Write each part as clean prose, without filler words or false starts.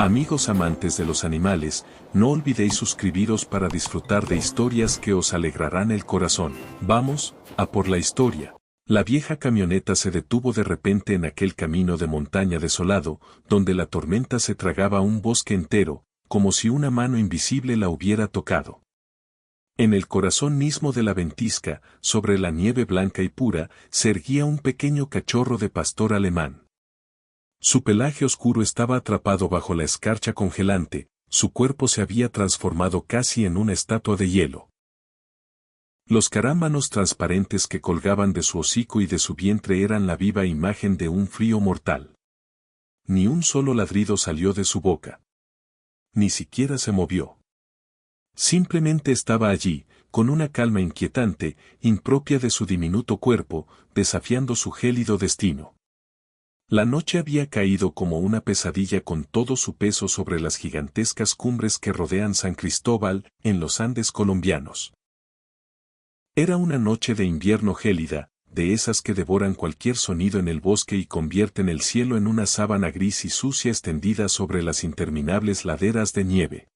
Amigos amantes de los animales, no olvidéis suscribiros para disfrutar de historias que os alegrarán el corazón. Vamos, a por la historia. La vieja camioneta se detuvo de repente en aquel camino de montaña desolado, donde la tormenta se tragaba un bosque entero, como si una mano invisible la hubiera tocado. En el corazón mismo de la ventisca, sobre la nieve blanca y pura, se erguía un pequeño cachorro de pastor alemán. Su pelaje oscuro estaba atrapado bajo la escarcha congelante, su cuerpo se había transformado casi en una estatua de hielo. Los carámbanos transparentes que colgaban de su hocico y de su vientre eran la viva imagen de un frío mortal. Ni un solo ladrido salió de su boca. Ni siquiera se movió. Simplemente estaba allí, con una calma inquietante, impropia de su diminuto cuerpo, desafiando su gélido destino. La noche había caído como una pesadilla con todo su peso sobre las gigantescas cumbres que rodean San Cristóbal, en los Andes colombianos. Era una noche de invierno gélida, de esas que devoran cualquier sonido en el bosque y convierten el cielo en una sábana gris y sucia extendida sobre las interminables laderas de nieve.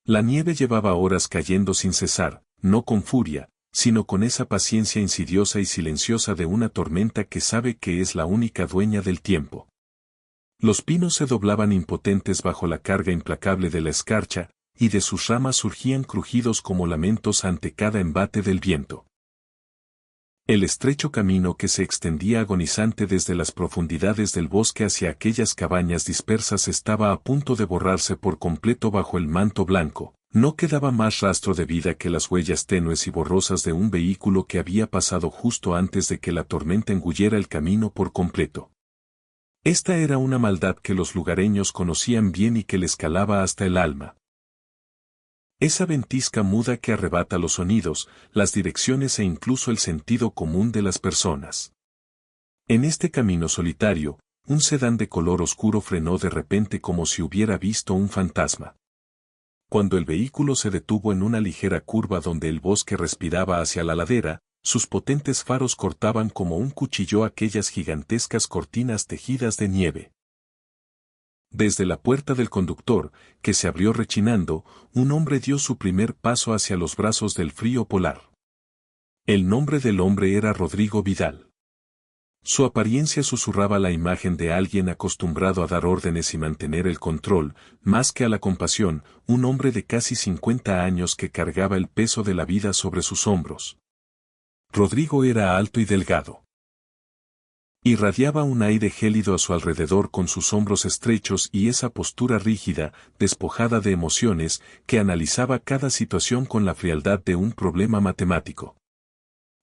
La nieve llevaba horas cayendo sin cesar, no con furia, sino con esa paciencia insidiosa y silenciosa de una tormenta que sabe que es la única dueña del tiempo. Los pinos se doblaban impotentes bajo la carga implacable de la escarcha, y de sus ramas surgían crujidos como lamentos ante cada embate del viento. El estrecho camino que se extendía agonizante desde las profundidades del bosque hacia aquellas cabañas dispersas estaba a punto de borrarse por completo bajo el manto blanco. No quedaba más rastro de vida que las huellas tenues y borrosas de un vehículo que había pasado justo antes de que la tormenta engullera el camino por completo. Esta era una maldad que los lugareños conocían bien y que les calaba hasta el alma. Esa ventisca muda que arrebata los sonidos, las direcciones e incluso el sentido común de las personas. En este camino solitario, un sedán de color oscuro frenó de repente como si hubiera visto un fantasma. Cuando el vehículo se detuvo en una ligera curva donde el bosque respiraba hacia la ladera, sus potentes faros cortaban como un cuchillo aquellas gigantescas cortinas tejidas de nieve. Desde la puerta del conductor, que se abrió rechinando, un hombre dio su primer paso hacia los brazos del frío polar. El nombre del hombre era Rodrigo Vidal. Su apariencia susurraba la imagen de alguien acostumbrado a dar órdenes y mantener el control, más que a la compasión, un hombre de casi 50 años que cargaba el peso de la vida sobre sus hombros. Rodrigo era alto y delgado. Irradiaba un aire gélido a su alrededor con sus hombros estrechos y esa postura rígida, despojada de emociones, que analizaba cada situación con la frialdad de un problema matemático.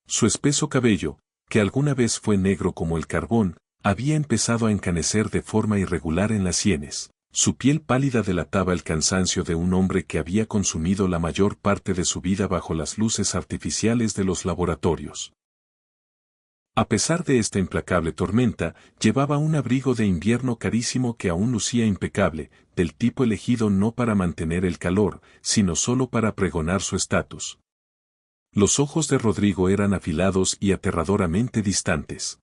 Su espeso cabello, que alguna vez fue negro como el carbón, había empezado a encanecer de forma irregular en las sienes. Su piel pálida delataba el cansancio de un hombre que había consumido la mayor parte de su vida bajo las luces artificiales de los laboratorios. A pesar de esta implacable tormenta, llevaba un abrigo de invierno carísimo que aún lucía impecable, del tipo elegido no para mantener el calor, sino solo para pregonar su estatus. Los ojos de Rodrigo eran afilados y aterradoramente distantes.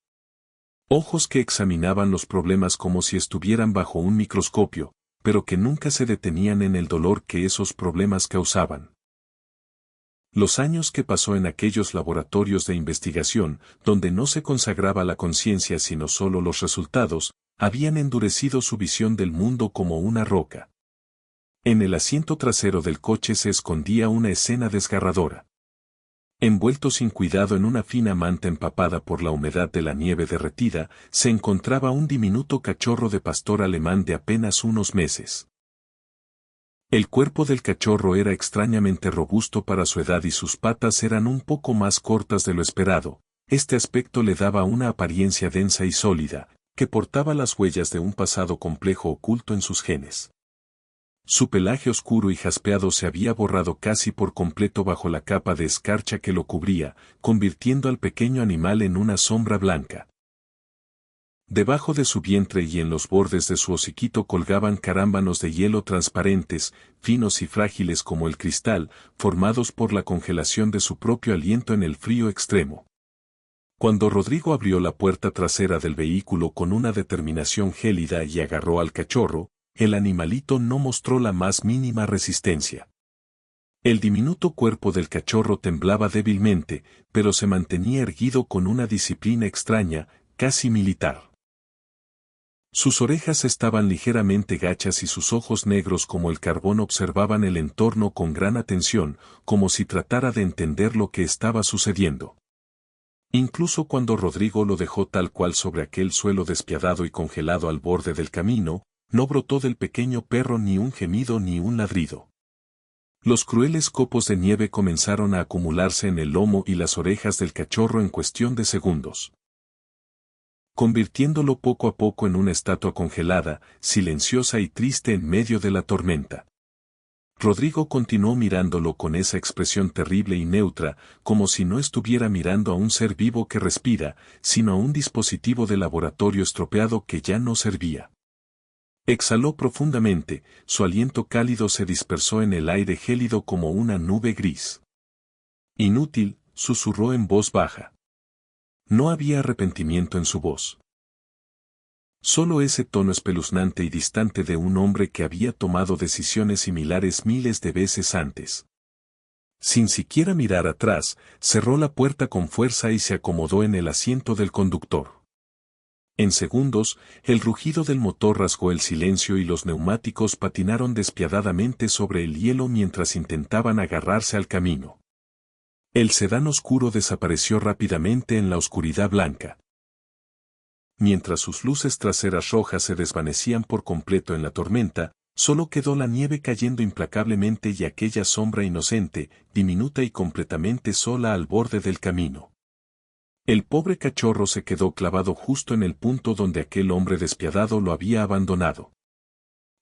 Ojos que examinaban los problemas como si estuvieran bajo un microscopio, pero que nunca se detenían en el dolor que esos problemas causaban. Los años que pasó en aquellos laboratorios de investigación, donde no se consagraba la conciencia sino solo los resultados, habían endurecido su visión del mundo como una roca. En el asiento trasero del coche se escondía una escena desgarradora. Envuelto sin cuidado en una fina manta empapada por la humedad de la nieve derretida, se encontraba un diminuto cachorro de pastor alemán de apenas unos meses. El cuerpo del cachorro era extrañamente robusto para su edad y sus patas eran un poco más cortas de lo esperado. Este aspecto le daba una apariencia densa y sólida, que portaba las huellas de un pasado complejo oculto en sus genes. Su pelaje oscuro y jaspeado se había borrado casi por completo bajo la capa de escarcha que lo cubría, convirtiendo al pequeño animal en una sombra blanca. Debajo de su vientre y en los bordes de su hociquito colgaban carámbanos de hielo transparentes, finos y frágiles como el cristal, formados por la congelación de su propio aliento en el frío extremo. Cuando Rodrigo abrió la puerta trasera del vehículo con una determinación gélida y agarró al cachorro, el animalito no mostró la más mínima resistencia. El diminuto cuerpo del cachorro temblaba débilmente, pero se mantenía erguido con una disciplina extraña, casi militar. Sus orejas estaban ligeramente gachas y sus ojos negros como el carbón observaban el entorno con gran atención, como si tratara de entender lo que estaba sucediendo. Incluso cuando Rodrigo lo dejó tal cual sobre aquel suelo despiadado y congelado al borde del camino, no brotó del pequeño perro ni un gemido ni un ladrido. Los crueles copos de nieve comenzaron a acumularse en el lomo y las orejas del cachorro en cuestión de segundos, convirtiéndolo poco a poco en una estatua congelada, silenciosa y triste en medio de la tormenta. Rodrigo continuó mirándolo con esa expresión terrible y neutra, como si no estuviera mirando a un ser vivo que respira, sino a un dispositivo de laboratorio estropeado que ya no servía. Exhaló profundamente, su aliento cálido se dispersó en el aire gélido como una nube gris. Inútil, susurró en voz baja. No había arrepentimiento en su voz. Solo ese tono espeluznante y distante de un hombre que había tomado decisiones similares miles de veces antes. Sin siquiera mirar atrás, cerró la puerta con fuerza y se acomodó en el asiento del conductor. En segundos, el rugido del motor rasgó el silencio y los neumáticos patinaron despiadadamente sobre el hielo mientras intentaban agarrarse al camino. El sedán oscuro desapareció rápidamente en la oscuridad blanca. Mientras sus luces traseras rojas se desvanecían por completo en la tormenta, solo quedó la nieve cayendo implacablemente y aquella sombra inocente, diminuta y completamente sola al borde del camino. El pobre cachorro se quedó clavado justo en el punto donde aquel hombre despiadado lo había abandonado.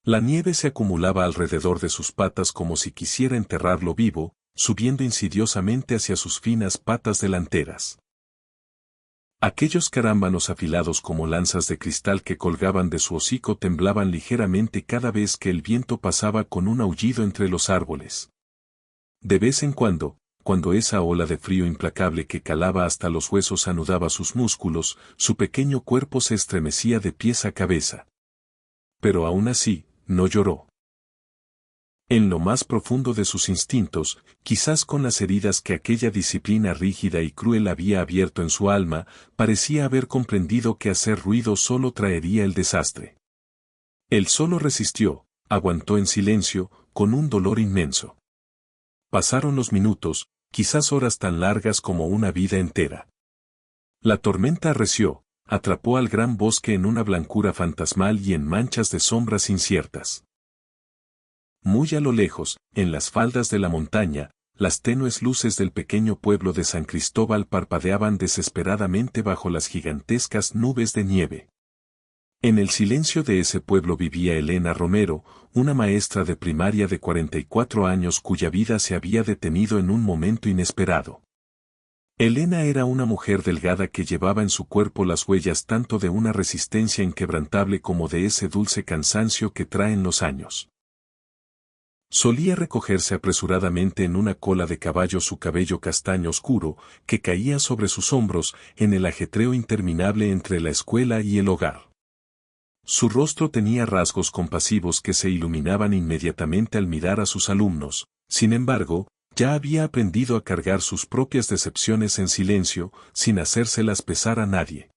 La nieve se acumulaba alrededor de sus patas como si quisiera enterrarlo vivo, subiendo insidiosamente hacia sus finas patas delanteras. Aquellos carámbanos afilados como lanzas de cristal que colgaban de su hocico temblaban ligeramente cada vez que el viento pasaba con un aullido entre los árboles. De vez en cuando esa ola de frío implacable que calaba hasta los huesos anudaba sus músculos, su pequeño cuerpo se estremecía de pies a cabeza. Pero aún así, no lloró. En lo más profundo de sus instintos, quizás con las heridas que aquella disciplina rígida y cruel había abierto en su alma, parecía haber comprendido que hacer ruido solo traería el desastre. Él solo resistió, aguantó en silencio, con un dolor inmenso. Pasaron los minutos, quizás horas tan largas como una vida entera. La tormenta arreció, atrapó al gran bosque en una blancura fantasmal y en manchas de sombras inciertas. Muy a lo lejos, en las faldas de la montaña, las tenues luces del pequeño pueblo de San Cristóbal parpadeaban desesperadamente bajo las gigantescas nubes de nieve. En el silencio de ese pueblo vivía Elena Romero, una maestra de primaria de 44 años cuya vida se había detenido en un momento inesperado. Elena era una mujer delgada que llevaba en su cuerpo las huellas tanto de una resistencia inquebrantable como de ese dulce cansancio que traen los años. Solía recogerse apresuradamente en una cola de caballo su cabello castaño oscuro, que caía sobre sus hombros en el ajetreo interminable entre la escuela y el hogar. Su rostro tenía rasgos compasivos que se iluminaban inmediatamente al mirar a sus alumnos, sin embargo, ya había aprendido a cargar sus propias decepciones en silencio, sin hacérselas pesar a nadie.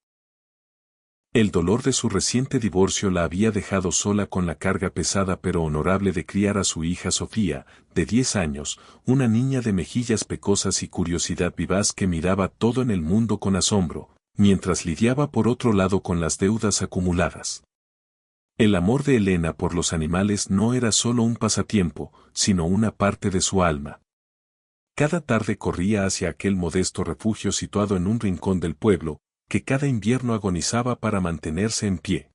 El dolor de su reciente divorcio la había dejado sola con la carga pesada pero honorable de criar a su hija Sofía, de 10 años, una niña de mejillas pecosas y curiosidad vivaz que miraba todo en el mundo con asombro, mientras lidiaba por otro lado con las deudas acumuladas. El amor de Elena por los animales no era solo un pasatiempo, sino una parte de su alma. Cada tarde corría hacia aquel modesto refugio situado en un rincón del pueblo, que cada invierno agonizaba para mantenerse en pie.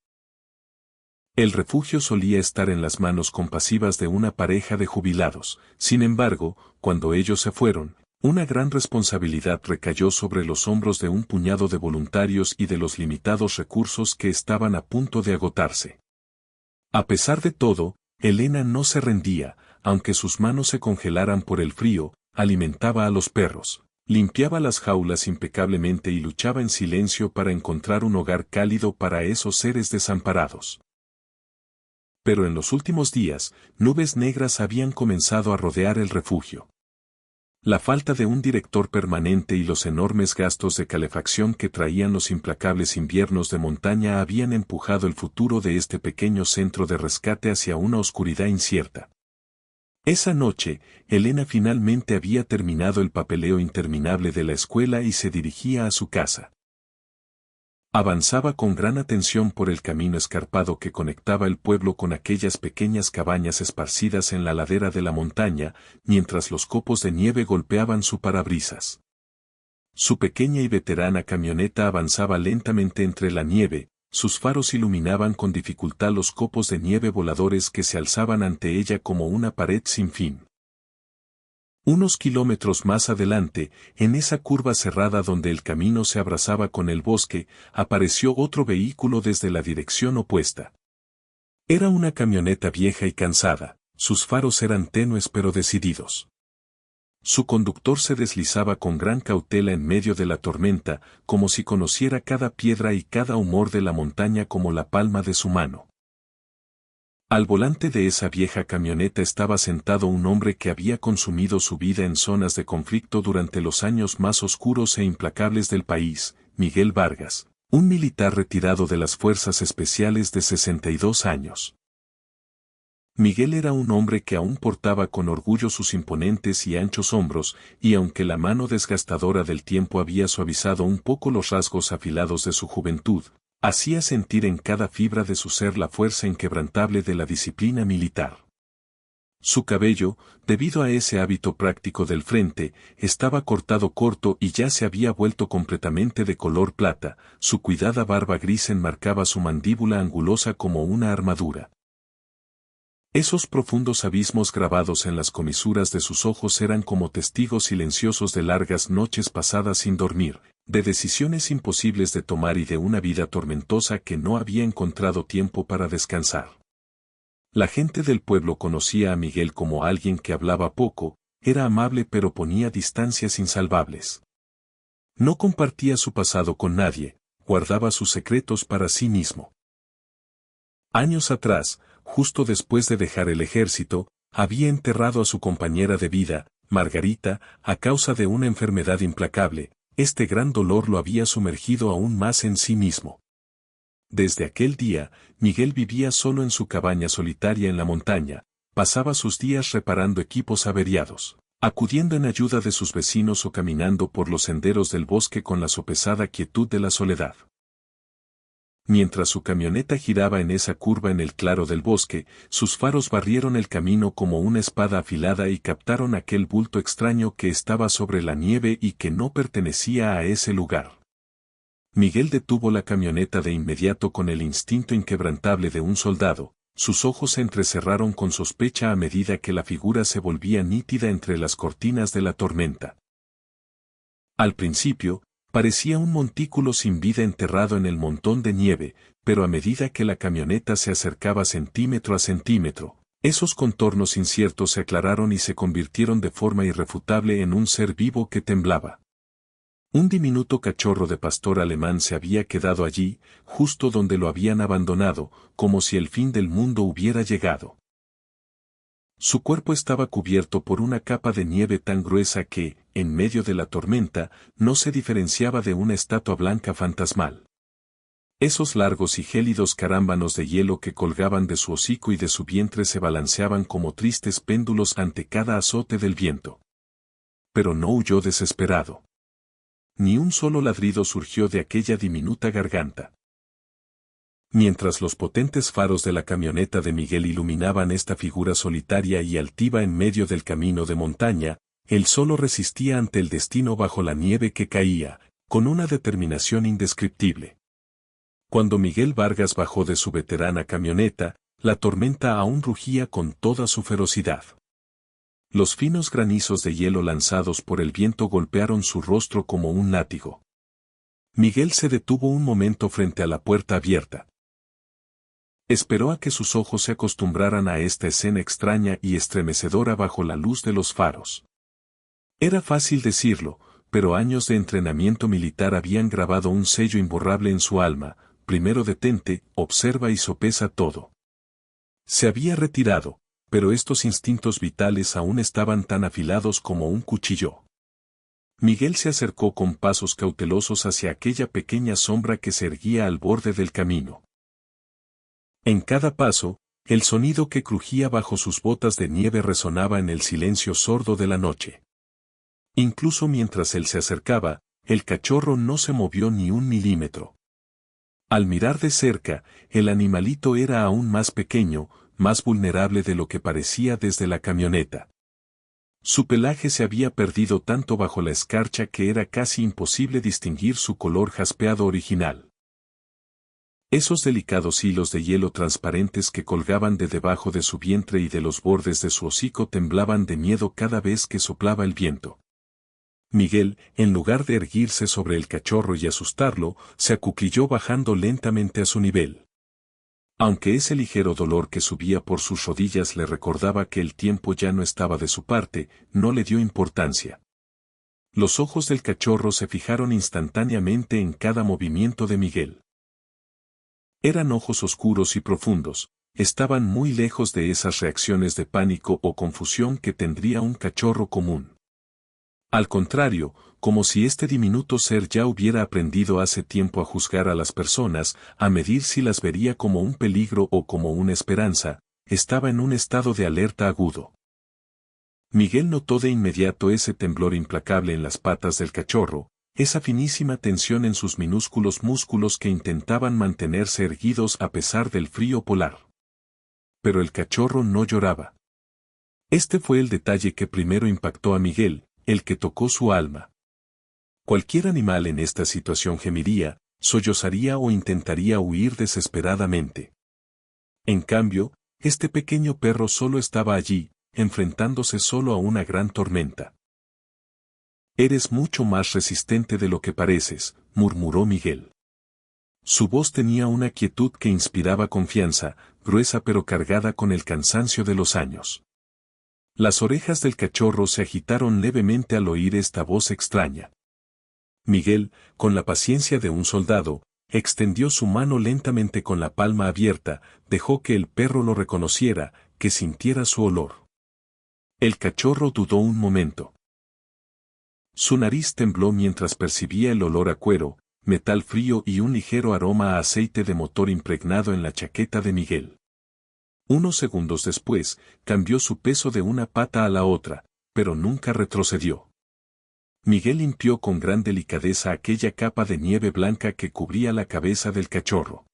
El refugio solía estar en las manos compasivas de una pareja de jubilados, sin embargo, cuando ellos se fueron, una gran responsabilidad recayó sobre los hombros de un puñado de voluntarios y de los limitados recursos que estaban a punto de agotarse. A pesar de todo, Elena no se rendía, aunque sus manos se congelaran por el frío, alimentaba a los perros. Limpiaba las jaulas impecablemente y luchaba en silencio para encontrar un hogar cálido para esos seres desamparados. Pero en los últimos días, nubes negras habían comenzado a rodear el refugio. La falta de un director permanente y los enormes gastos de calefacción que traían los implacables inviernos de montaña habían empujado el futuro de este pequeño centro de rescate hacia una oscuridad incierta. Esa noche, Elena finalmente había terminado el papeleo interminable de la escuela y se dirigía a su casa. Avanzaba con gran atención por el camino escarpado que conectaba el pueblo con aquellas pequeñas cabañas esparcidas en la ladera de la montaña, mientras los copos de nieve golpeaban su parabrisas. Su pequeña y veterana camioneta avanzaba lentamente entre la nieve, sus faros iluminaban con dificultad los copos de nieve voladores que se alzaban ante ella como una pared sin fin. Unos kilómetros más adelante, en esa curva cerrada donde el camino se abrazaba con el bosque, apareció otro vehículo desde la dirección opuesta. Era una camioneta vieja y cansada, sus faros eran tenues pero decididos. Su conductor se deslizaba con gran cautela en medio de la tormenta, como si conociera cada piedra y cada humor de la montaña como la palma de su mano. Al volante de esa vieja camioneta estaba sentado un hombre que había consumido su vida en zonas de conflicto durante los años más oscuros e implacables del país, Miguel Vargas, un militar retirado de las Fuerzas Especiales de 62 años. Miguel era un hombre que aún portaba con orgullo sus imponentes y anchos hombros, y aunque la mano desgastadora del tiempo había suavizado un poco los rasgos afilados de su juventud, hacía sentir en cada fibra de su ser la fuerza inquebrantable de la disciplina militar. Su cabello, debido a ese hábito práctico del frente, estaba cortado corto y ya se había vuelto completamente de color plata, su cuidada barba gris enmarcaba su mandíbula angulosa como una armadura. Esos profundos abismos grabados en las comisuras de sus ojos eran como testigos silenciosos de largas noches pasadas sin dormir, de decisiones imposibles de tomar y de una vida tormentosa que no había encontrado tiempo para descansar. La gente del pueblo conocía a Miguel como alguien que hablaba poco, era amable pero ponía distancias insalvables. No compartía su pasado con nadie, guardaba sus secretos para sí mismo. Años atrás, justo después de dejar el ejército, había enterrado a su compañera de vida, Margarita, a causa de una enfermedad implacable. Este gran dolor lo había sumergido aún más en sí mismo. Desde aquel día, Miguel vivía solo en su cabaña solitaria en la montaña, pasaba sus días reparando equipos averiados, acudiendo en ayuda de sus vecinos o caminando por los senderos del bosque con la sopesada quietud de la soledad. Mientras su camioneta giraba en esa curva en el claro del bosque, sus faros barrieron el camino como una espada afilada y captaron aquel bulto extraño que estaba sobre la nieve y que no pertenecía a ese lugar. Miguel detuvo la camioneta de inmediato con el instinto inquebrantable de un soldado, sus ojos se entrecerraron con sospecha a medida que la figura se volvía nítida entre las cortinas de la tormenta. Al principio, parecía un montículo sin vida enterrado en el montón de nieve, pero a medida que la camioneta se acercaba centímetro a centímetro, esos contornos inciertos se aclararon y se convirtieron de forma irrefutable en un ser vivo que temblaba. Un diminuto cachorro de pastor alemán se había quedado allí, justo donde lo habían abandonado, como si el fin del mundo hubiera llegado. Su cuerpo estaba cubierto por una capa de nieve tan gruesa que, en medio de la tormenta, no se diferenciaba de una estatua blanca fantasmal. Esos largos y gélidos carámbanos de hielo que colgaban de su hocico y de su vientre se balanceaban como tristes péndulos ante cada azote del viento. Pero no huyó desesperado. Ni un solo ladrido surgió de aquella diminuta garganta. Mientras los potentes faros de la camioneta de Miguel iluminaban esta figura solitaria y altiva en medio del camino de montaña, él solo resistía ante el destino bajo la nieve que caía, con una determinación indescriptible. Cuando Miguel Vargas bajó de su veterana camioneta, la tormenta aún rugía con toda su ferocidad. Los finos granizos de hielo lanzados por el viento golpearon su rostro como un látigo. Miguel se detuvo un momento frente a la puerta abierta. Esperó a que sus ojos se acostumbraran a esta escena extraña y estremecedora bajo la luz de los faros. Era fácil decirlo, pero años de entrenamiento militar habían grabado un sello imborrable en su alma. Primero detente, observa y sopesa todo. Se había retirado, pero estos instintos vitales aún estaban tan afilados como un cuchillo. Miguel se acercó con pasos cautelosos hacia aquella pequeña sombra que se erguía al borde del camino. En cada paso, el sonido que crujía bajo sus botas de nieve resonaba en el silencio sordo de la noche. Incluso mientras él se acercaba, el cachorro no se movió ni un milímetro. Al mirar de cerca, el animalito era aún más pequeño, más vulnerable de lo que parecía desde la camioneta. Su pelaje se había perdido tanto bajo la escarcha que era casi imposible distinguir su color jaspeado original. Esos delicados hilos de hielo transparentes que colgaban de debajo de su vientre y de los bordes de su hocico temblaban de miedo cada vez que soplaba el viento. Miguel, en lugar de erguirse sobre el cachorro y asustarlo, se acuclilló bajando lentamente a su nivel. Aunque ese ligero dolor que subía por sus rodillas le recordaba que el tiempo ya no estaba de su parte, no le dio importancia. Los ojos del cachorro se fijaron instantáneamente en cada movimiento de Miguel. Eran ojos oscuros y profundos, estaban muy lejos de esas reacciones de pánico o confusión que tendría un cachorro común. Al contrario, como si este diminuto ser ya hubiera aprendido hace tiempo a juzgar a las personas, a medir si las vería como un peligro o como una esperanza, estaba en un estado de alerta agudo. Miguel notó de inmediato ese temblor implacable en las patas del cachorro, esa finísima tensión en sus minúsculos músculos que intentaban mantenerse erguidos a pesar del frío polar. Pero el cachorro no lloraba. Este fue el detalle que primero impactó a Miguel, el que tocó su alma. Cualquier animal en esta situación gemiría, sollozaría o intentaría huir desesperadamente. En cambio, este pequeño perro solo estaba allí, enfrentándose solo a una gran tormenta. «Eres mucho más resistente de lo que pareces», murmuró Miguel. Su voz tenía una quietud que inspiraba confianza, gruesa pero cargada con el cansancio de los años. Las orejas del cachorro se agitaron levemente al oír esta voz extraña. Miguel, con la paciencia de un soldado, extendió su mano lentamente con la palma abierta, dejó que el perro lo reconociera, que sintiera su olor. El cachorro dudó un momento. Su nariz tembló mientras percibía el olor a cuero, metal frío y un ligero aroma a aceite de motor impregnado en la chaqueta de Miguel. Unos segundos después, cambió su peso de una pata a la otra, pero nunca retrocedió. Miguel limpió con gran delicadeza aquella capa de nieve blanca que cubría la cabeza del cachorro.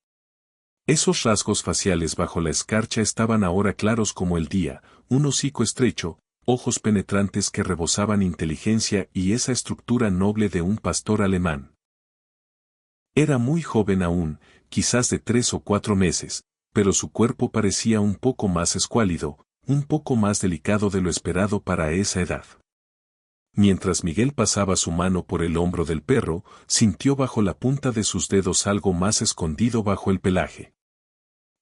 Esos rasgos faciales bajo la escarcha estaban ahora claros como el día, un hocico estrecho, ojos penetrantes que rebosaban inteligencia y esa estructura noble de un pastor alemán. Era muy joven aún, quizás de 3 o 4 meses, pero su cuerpo parecía un poco más escuálido, un poco más delicado de lo esperado para esa edad. Mientras Miguel pasaba su mano por el hombro del perro, sintió bajo la punta de sus dedos algo más escondido bajo el pelaje.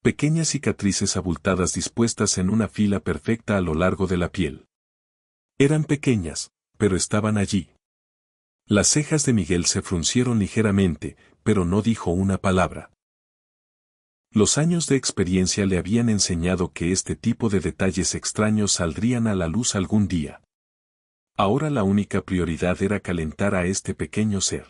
Pequeñas cicatrices abultadas dispuestas en una fila perfecta a lo largo de la piel. Eran pequeñas, pero estaban allí. Las cejas de Miguel se fruncieron ligeramente, pero no dijo una palabra. Los años de experiencia le habían enseñado que este tipo de detalles extraños saldrían a la luz algún día. Ahora la única prioridad era calentar a este pequeño ser.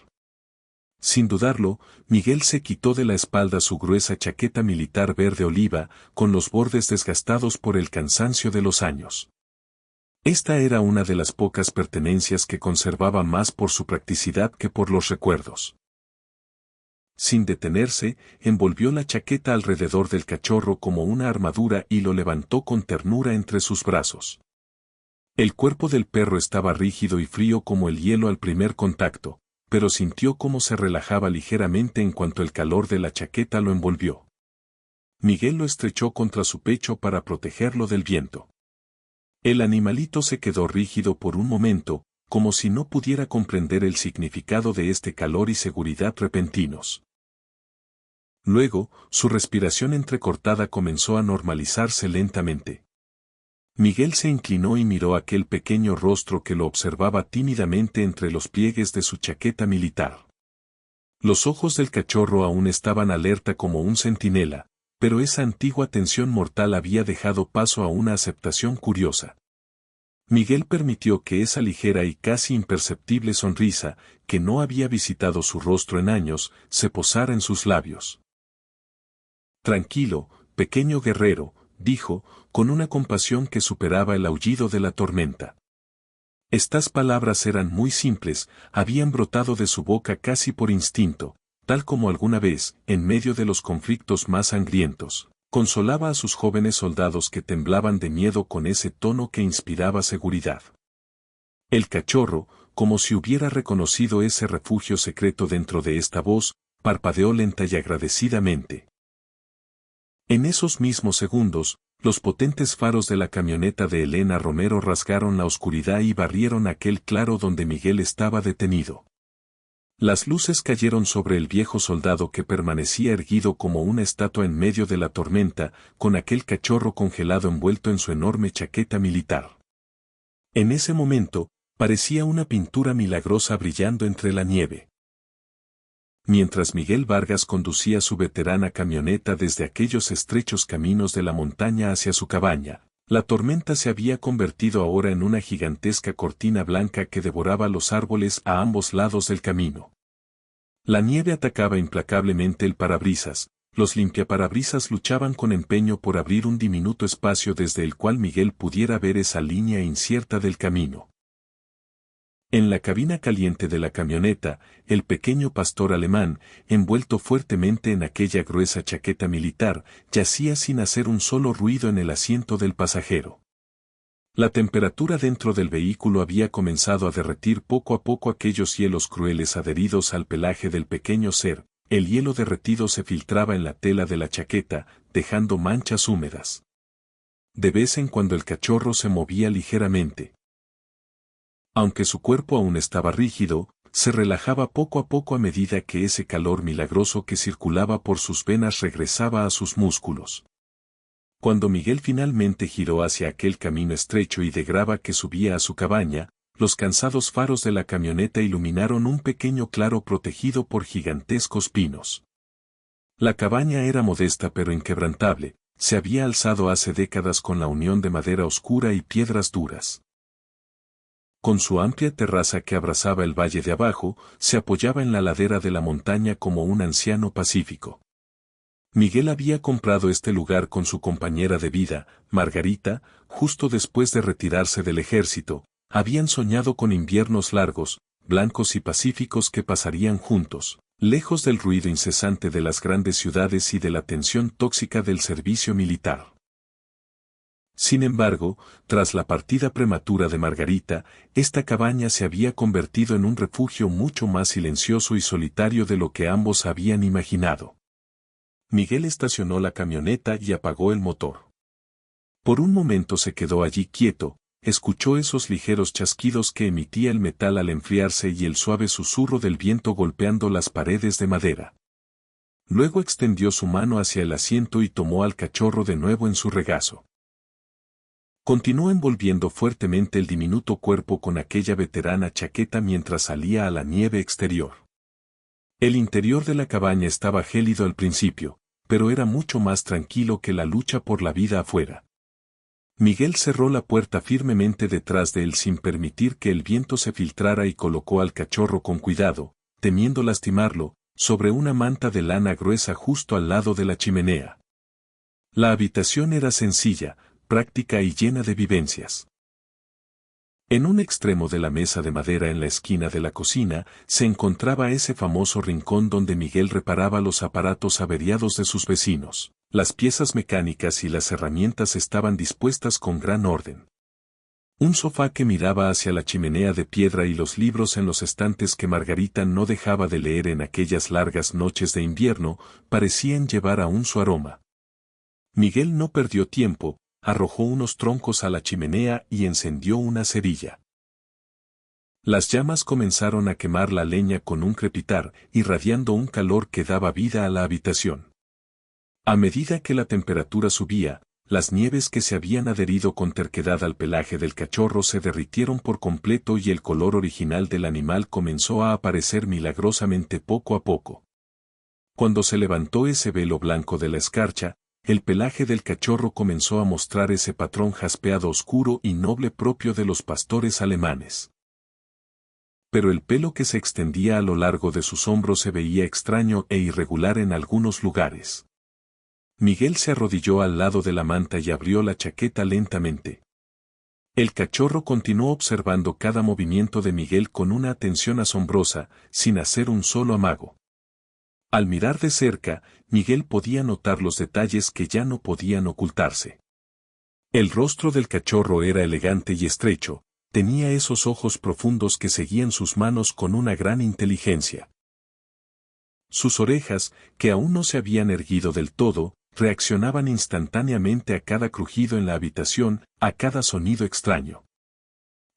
Sin dudarlo, Miguel se quitó de la espalda su gruesa chaqueta militar verde oliva, con los bordes desgastados por el cansancio de los años. Esta era una de las pocas pertenencias que conservaba más por su practicidad que por los recuerdos. Sin detenerse, envolvió la chaqueta alrededor del cachorro como una armadura y lo levantó con ternura entre sus brazos. El cuerpo del perro estaba rígido y frío como el hielo al primer contacto, pero sintió cómo se relajaba ligeramente en cuanto el calor de la chaqueta lo envolvió. Miguel lo estrechó contra su pecho para protegerlo del viento. El animalito se quedó rígido por un momento, como si no pudiera comprender el significado de este calor y seguridad repentinos. Luego, su respiración entrecortada comenzó a normalizarse lentamente. Miguel se inclinó y miró aquel pequeño rostro que lo observaba tímidamente entre los pliegues de su chaqueta militar. Los ojos del cachorro aún estaban alerta como un centinela, pero esa antigua tensión mortal había dejado paso a una aceptación curiosa. Miguel permitió que esa ligera y casi imperceptible sonrisa, que no había visitado su rostro en años, se posara en sus labios. Tranquilo, pequeño guerrero, dijo, con una compasión que superaba el aullido de la tormenta. Estas palabras eran muy simples, habían brotado de su boca casi por instinto, tal como alguna vez, en medio de los conflictos más sangrientos, consolaba a sus jóvenes soldados que temblaban de miedo con ese tono que inspiraba seguridad. El cachorro, como si hubiera reconocido ese refugio secreto dentro de esta voz, parpadeó lenta y agradecidamente. En esos mismos segundos, los potentes faros de la camioneta de Elena Romero rasgaron la oscuridad y barrieron aquel claro donde Miguel estaba detenido. Las luces cayeron sobre el viejo soldado que permanecía erguido como una estatua en medio de la tormenta, con aquel cachorro congelado envuelto en su enorme chaqueta militar. En ese momento, parecía una pintura milagrosa brillando entre la nieve. Mientras Miguel Vargas conducía su veterana camioneta desde aquellos estrechos caminos de la montaña hacia su cabaña, la tormenta se había convertido ahora en una gigantesca cortina blanca que devoraba los árboles a ambos lados del camino. La nieve atacaba implacablemente el parabrisas, los limpiaparabrisas luchaban con empeño por abrir un diminuto espacio desde el cual Miguel pudiera ver esa línea incierta del camino. En la cabina caliente de la camioneta, el pequeño pastor alemán, envuelto fuertemente en aquella gruesa chaqueta militar, yacía sin hacer un solo ruido en el asiento del pasajero. La temperatura dentro del vehículo había comenzado a derretir poco a poco aquellos hielos crueles adheridos al pelaje del pequeño ser, el hielo derretido se filtraba en la tela de la chaqueta, dejando manchas húmedas. De vez en cuando el cachorro se movía ligeramente. Aunque su cuerpo aún estaba rígido, se relajaba poco a poco a medida que ese calor milagroso que circulaba por sus venas regresaba a sus músculos. Cuando Miguel finalmente giró hacia aquel camino estrecho y de grava que subía a su cabaña, los cansados faros de la camioneta iluminaron un pequeño claro protegido por gigantescos pinos. La cabaña era modesta pero inquebrantable, se había alzado hace décadas con la unión de madera oscura y piedras duras. Con su amplia terraza que abrazaba el valle de abajo, se apoyaba en la ladera de la montaña como un anciano pacífico. Miguel había comprado este lugar con su compañera de vida, Margarita, justo después de retirarse del ejército. Habían soñado con inviernos largos, blancos y pacíficos que pasarían juntos, lejos del ruido incesante de las grandes ciudades y de la tensión tóxica del servicio militar. Sin embargo, tras la partida prematura de Margarita, esta cabaña se había convertido en un refugio mucho más silencioso y solitario de lo que ambos habían imaginado. Miguel estacionó la camioneta y apagó el motor. Por un momento se quedó allí quieto, escuchó esos ligeros chasquidos que emitía el metal al enfriarse y el suave susurro del viento golpeando las paredes de madera. Luego extendió su mano hacia el asiento y tomó al cachorro de nuevo en su regazo. Continuó envolviendo fuertemente el diminuto cuerpo con aquella veterana chaqueta mientras salía a la nieve exterior. El interior de la cabaña estaba gélido al principio, pero era mucho más tranquilo que la lucha por la vida afuera. Miguel cerró la puerta firmemente detrás de él sin permitir que el viento se filtrara y colocó al cachorro con cuidado, temiendo lastimarlo, sobre una manta de lana gruesa justo al lado de la chimenea. La habitación era sencilla, práctica y llena de vivencias. En un extremo de la mesa de madera en la esquina de la cocina, se encontraba ese famoso rincón donde Miguel reparaba los aparatos averiados de sus vecinos. Las piezas mecánicas y las herramientas estaban dispuestas con gran orden. Un sofá que miraba hacia la chimenea de piedra y los libros en los estantes que Margarita no dejaba de leer en aquellas largas noches de invierno, parecían llevar aún su aroma. Miguel no perdió tiempo, arrojó unos troncos a la chimenea y encendió una cerilla. Las llamas comenzaron a quemar la leña con un crepitar, irradiando un calor que daba vida a la habitación. A medida que la temperatura subía, las nieves que se habían adherido con terquedad al pelaje del cachorro se derritieron por completo y el color original del animal comenzó a aparecer milagrosamente poco a poco. Cuando se levantó ese velo blanco de la escarcha, el pelaje del cachorro comenzó a mostrar ese patrón jaspeado oscuro y noble propio de los pastores alemanes. Pero el pelo que se extendía a lo largo de sus hombros se veía extraño e irregular en algunos lugares. Miguel se arrodilló al lado de la manta y abrió la chaqueta lentamente. El cachorro continuó observando cada movimiento de Miguel con una atención asombrosa, sin hacer un solo amago. Al mirar de cerca, Miguel podía notar los detalles que ya no podían ocultarse. El rostro del cachorro era elegante y estrecho, tenía esos ojos profundos que seguían sus manos con una gran inteligencia. Sus orejas, que aún no se habían erguido del todo, reaccionaban instantáneamente a cada crujido en la habitación, a cada sonido extraño.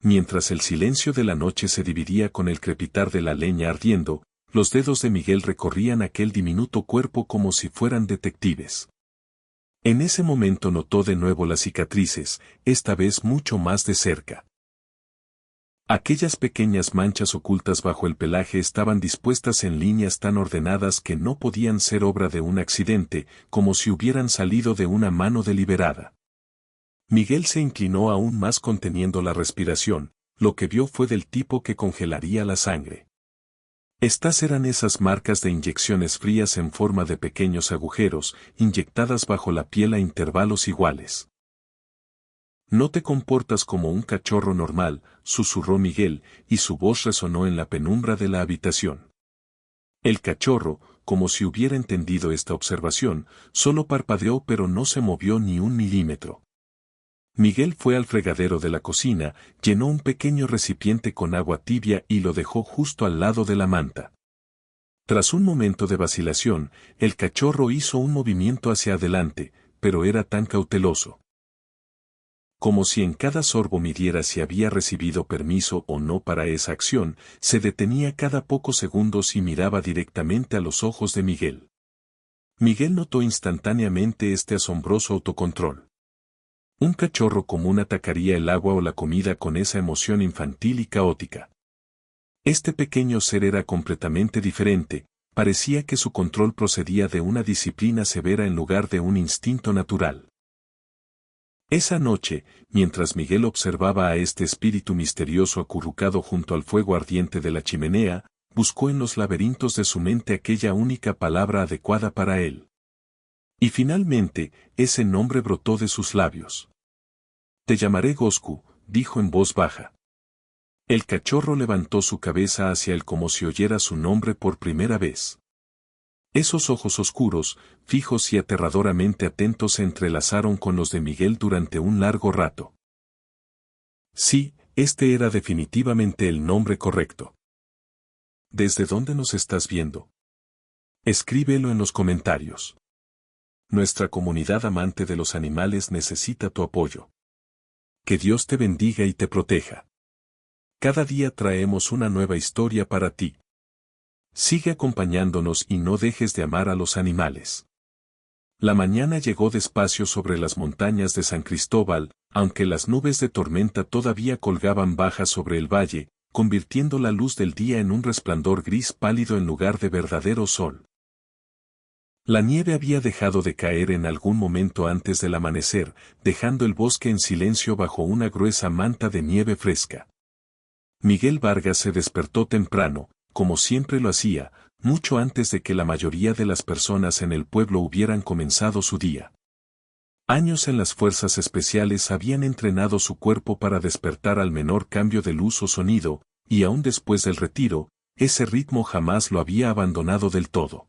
Mientras el silencio de la noche se dividía con el crepitar de la leña ardiendo, los dedos de Miguel recorrían aquel diminuto cuerpo como si fueran detectives. En ese momento notó de nuevo las cicatrices, esta vez mucho más de cerca. Aquellas pequeñas manchas ocultas bajo el pelaje estaban dispuestas en líneas tan ordenadas que no podían ser obra de un accidente, como si hubieran salido de una mano deliberada. Miguel se inclinó aún más conteniendo la respiración, lo que vio fue del tipo que congelaría la sangre. Estas eran esas marcas de inyecciones frías en forma de pequeños agujeros, inyectadas bajo la piel a intervalos iguales. No te comportas como un cachorro normal, susurró Miguel, y su voz resonó en la penumbra de la habitación. El cachorro, como si hubiera entendido esta observación, solo parpadeó pero no se movió ni un milímetro. Miguel fue al fregadero de la cocina, llenó un pequeño recipiente con agua tibia y lo dejó justo al lado de la manta. Tras un momento de vacilación, el cachorro hizo un movimiento hacia adelante, pero era tan cauteloso. Como si en cada sorbo midiera si había recibido permiso o no para esa acción, se detenía cada pocos segundos y miraba directamente a los ojos de Miguel. Miguel notó instantáneamente este asombroso autocontrol. Un cachorro común atacaría el agua o la comida con esa emoción infantil y caótica. Este pequeño ser era completamente diferente, parecía que su control procedía de una disciplina severa en lugar de un instinto natural. Esa noche, mientras Miguel observaba a este espíritu misterioso acurrucado junto al fuego ardiente de la chimenea, buscó en los laberintos de su mente aquella única palabra adecuada para él. Y finalmente, ese nombre brotó de sus labios. Te llamaré Goscu, dijo en voz baja. El cachorro levantó su cabeza hacia él como si oyera su nombre por primera vez. Esos ojos oscuros, fijos y aterradoramente atentos se entrelazaron con los de Miguel durante un largo rato. Sí, este era definitivamente el nombre correcto. ¿Desde dónde nos estás viendo? Escríbelo en los comentarios. Nuestra comunidad amante de los animales necesita tu apoyo. Que Dios te bendiga y te proteja. Cada día traemos una nueva historia para ti. Sigue acompañándonos y no dejes de amar a los animales. La mañana llegó despacio sobre las montañas de San Cristóbal, aunque las nubes de tormenta todavía colgaban bajas sobre el valle, convirtiendo la luz del día en un resplandor gris pálido en lugar de verdadero sol. La nieve había dejado de caer en algún momento antes del amanecer, dejando el bosque en silencio bajo una gruesa manta de nieve fresca. Miguel Vargas se despertó temprano, como siempre lo hacía, mucho antes de que la mayoría de las personas en el pueblo hubieran comenzado su día. Años en las fuerzas especiales habían entrenado su cuerpo para despertar al menor cambio de luz o sonido, y aún después del retiro, ese ritmo jamás lo había abandonado del todo.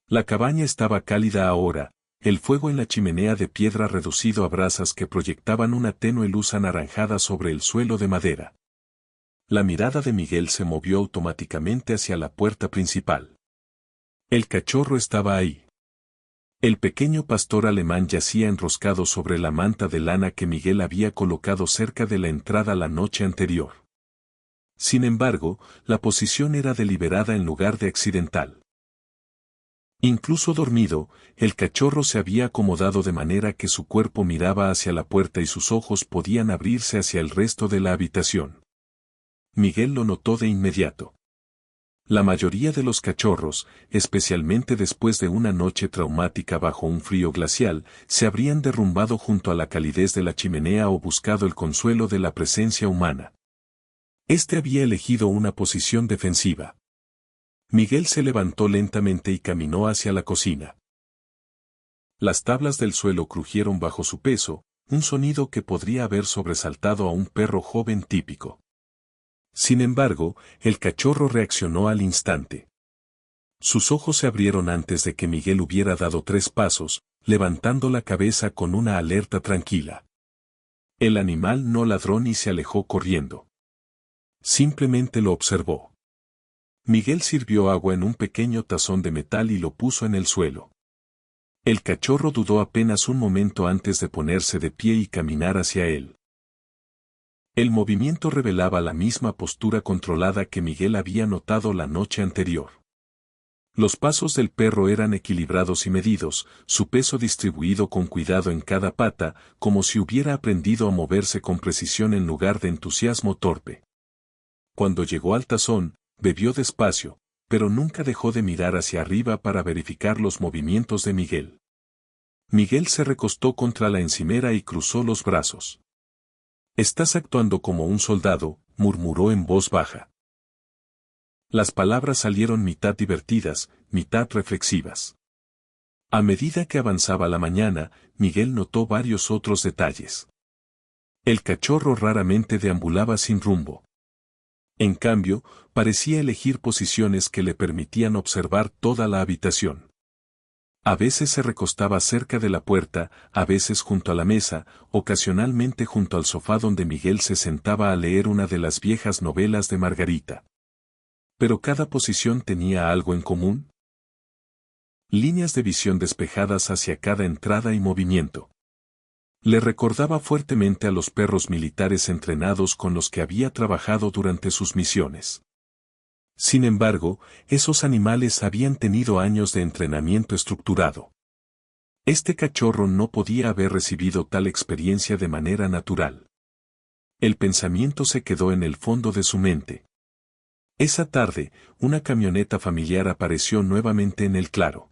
La cabaña estaba cálida ahora, el fuego en la chimenea de piedra reducido a brasas que proyectaban una tenue luz anaranjada sobre el suelo de madera. La mirada de Miguel se movió automáticamente hacia la puerta principal. El cachorro estaba ahí. El pequeño pastor alemán yacía enroscado sobre la manta de lana que Miguel había colocado cerca de la entrada la noche anterior. Sin embargo, la posición era deliberada en lugar de accidental. Incluso dormido, el cachorro se había acomodado de manera que su cuerpo miraba hacia la puerta y sus ojos podían abrirse hacia el resto de la habitación. Miguel lo notó de inmediato. La mayoría de los cachorros, especialmente después de una noche traumática bajo un frío glacial, se habrían derrumbado junto a la calidez de la chimenea o buscado el consuelo de la presencia humana. Este había elegido una posición defensiva. Miguel se levantó lentamente y caminó hacia la cocina. Las tablas del suelo crujieron bajo su peso, un sonido que podría haber sobresaltado a un perro joven típico. Sin embargo, el cachorro reaccionó al instante. Sus ojos se abrieron antes de que Miguel hubiera dado 3 pasos, levantando la cabeza con una alerta tranquila. El animal no ladró ni se alejó corriendo. Simplemente lo observó. Miguel sirvió agua en un pequeño tazón de metal y lo puso en el suelo. El cachorro dudó apenas un momento antes de ponerse de pie y caminar hacia él. El movimiento revelaba la misma postura controlada que Miguel había notado la noche anterior. Los pasos del perro eran equilibrados y medidos, su peso distribuido con cuidado en cada pata, como si hubiera aprendido a moverse con precisión en lugar de entusiasmo torpe. Cuando llegó al tazón, bebió despacio, pero nunca dejó de mirar hacia arriba para verificar los movimientos de Miguel. Miguel se recostó contra la encimera y cruzó los brazos. «Estás actuando como un soldado», murmuró en voz baja. Las palabras salieron mitad divertidas, mitad reflexivas. A medida que avanzaba la mañana, Miguel notó varios otros detalles. El cachorro raramente deambulaba sin rumbo. En cambio, parecía elegir posiciones que le permitían observar toda la habitación. A veces se recostaba cerca de la puerta, a veces junto a la mesa, ocasionalmente junto al sofá donde Miguel se sentaba a leer una de las viejas novelas de Margarita. Pero cada posición tenía algo en común. Líneas de visión despejadas hacia cada entrada y movimiento. Le recordaba fuertemente a los perros militares entrenados con los que había trabajado durante sus misiones. Sin embargo, esos animales habían tenido años de entrenamiento estructurado. Este cachorro no podía haber recibido tal experiencia de manera natural. El pensamiento se quedó en el fondo de su mente. Esa tarde, una camioneta familiar apareció nuevamente en el claro.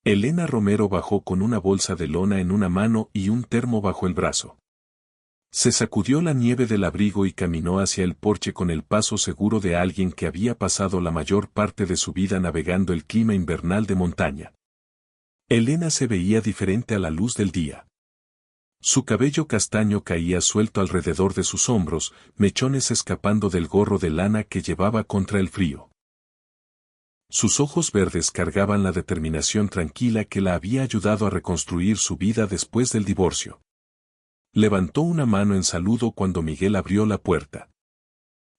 Elena Romero bajó con una bolsa de lona en una mano y un termo bajo el brazo. Se sacudió la nieve del abrigo y caminó hacia el porche con el paso seguro de alguien que había pasado la mayor parte de su vida navegando el clima invernal de montaña. Elena se veía diferente a la luz del día. Su cabello castaño caía suelto alrededor de sus hombros, mechones escapando del gorro de lana que llevaba contra el frío. Sus ojos verdes cargaban la determinación tranquila que la había ayudado a reconstruir su vida después del divorcio. Levantó una mano en saludo cuando Miguel abrió la puerta.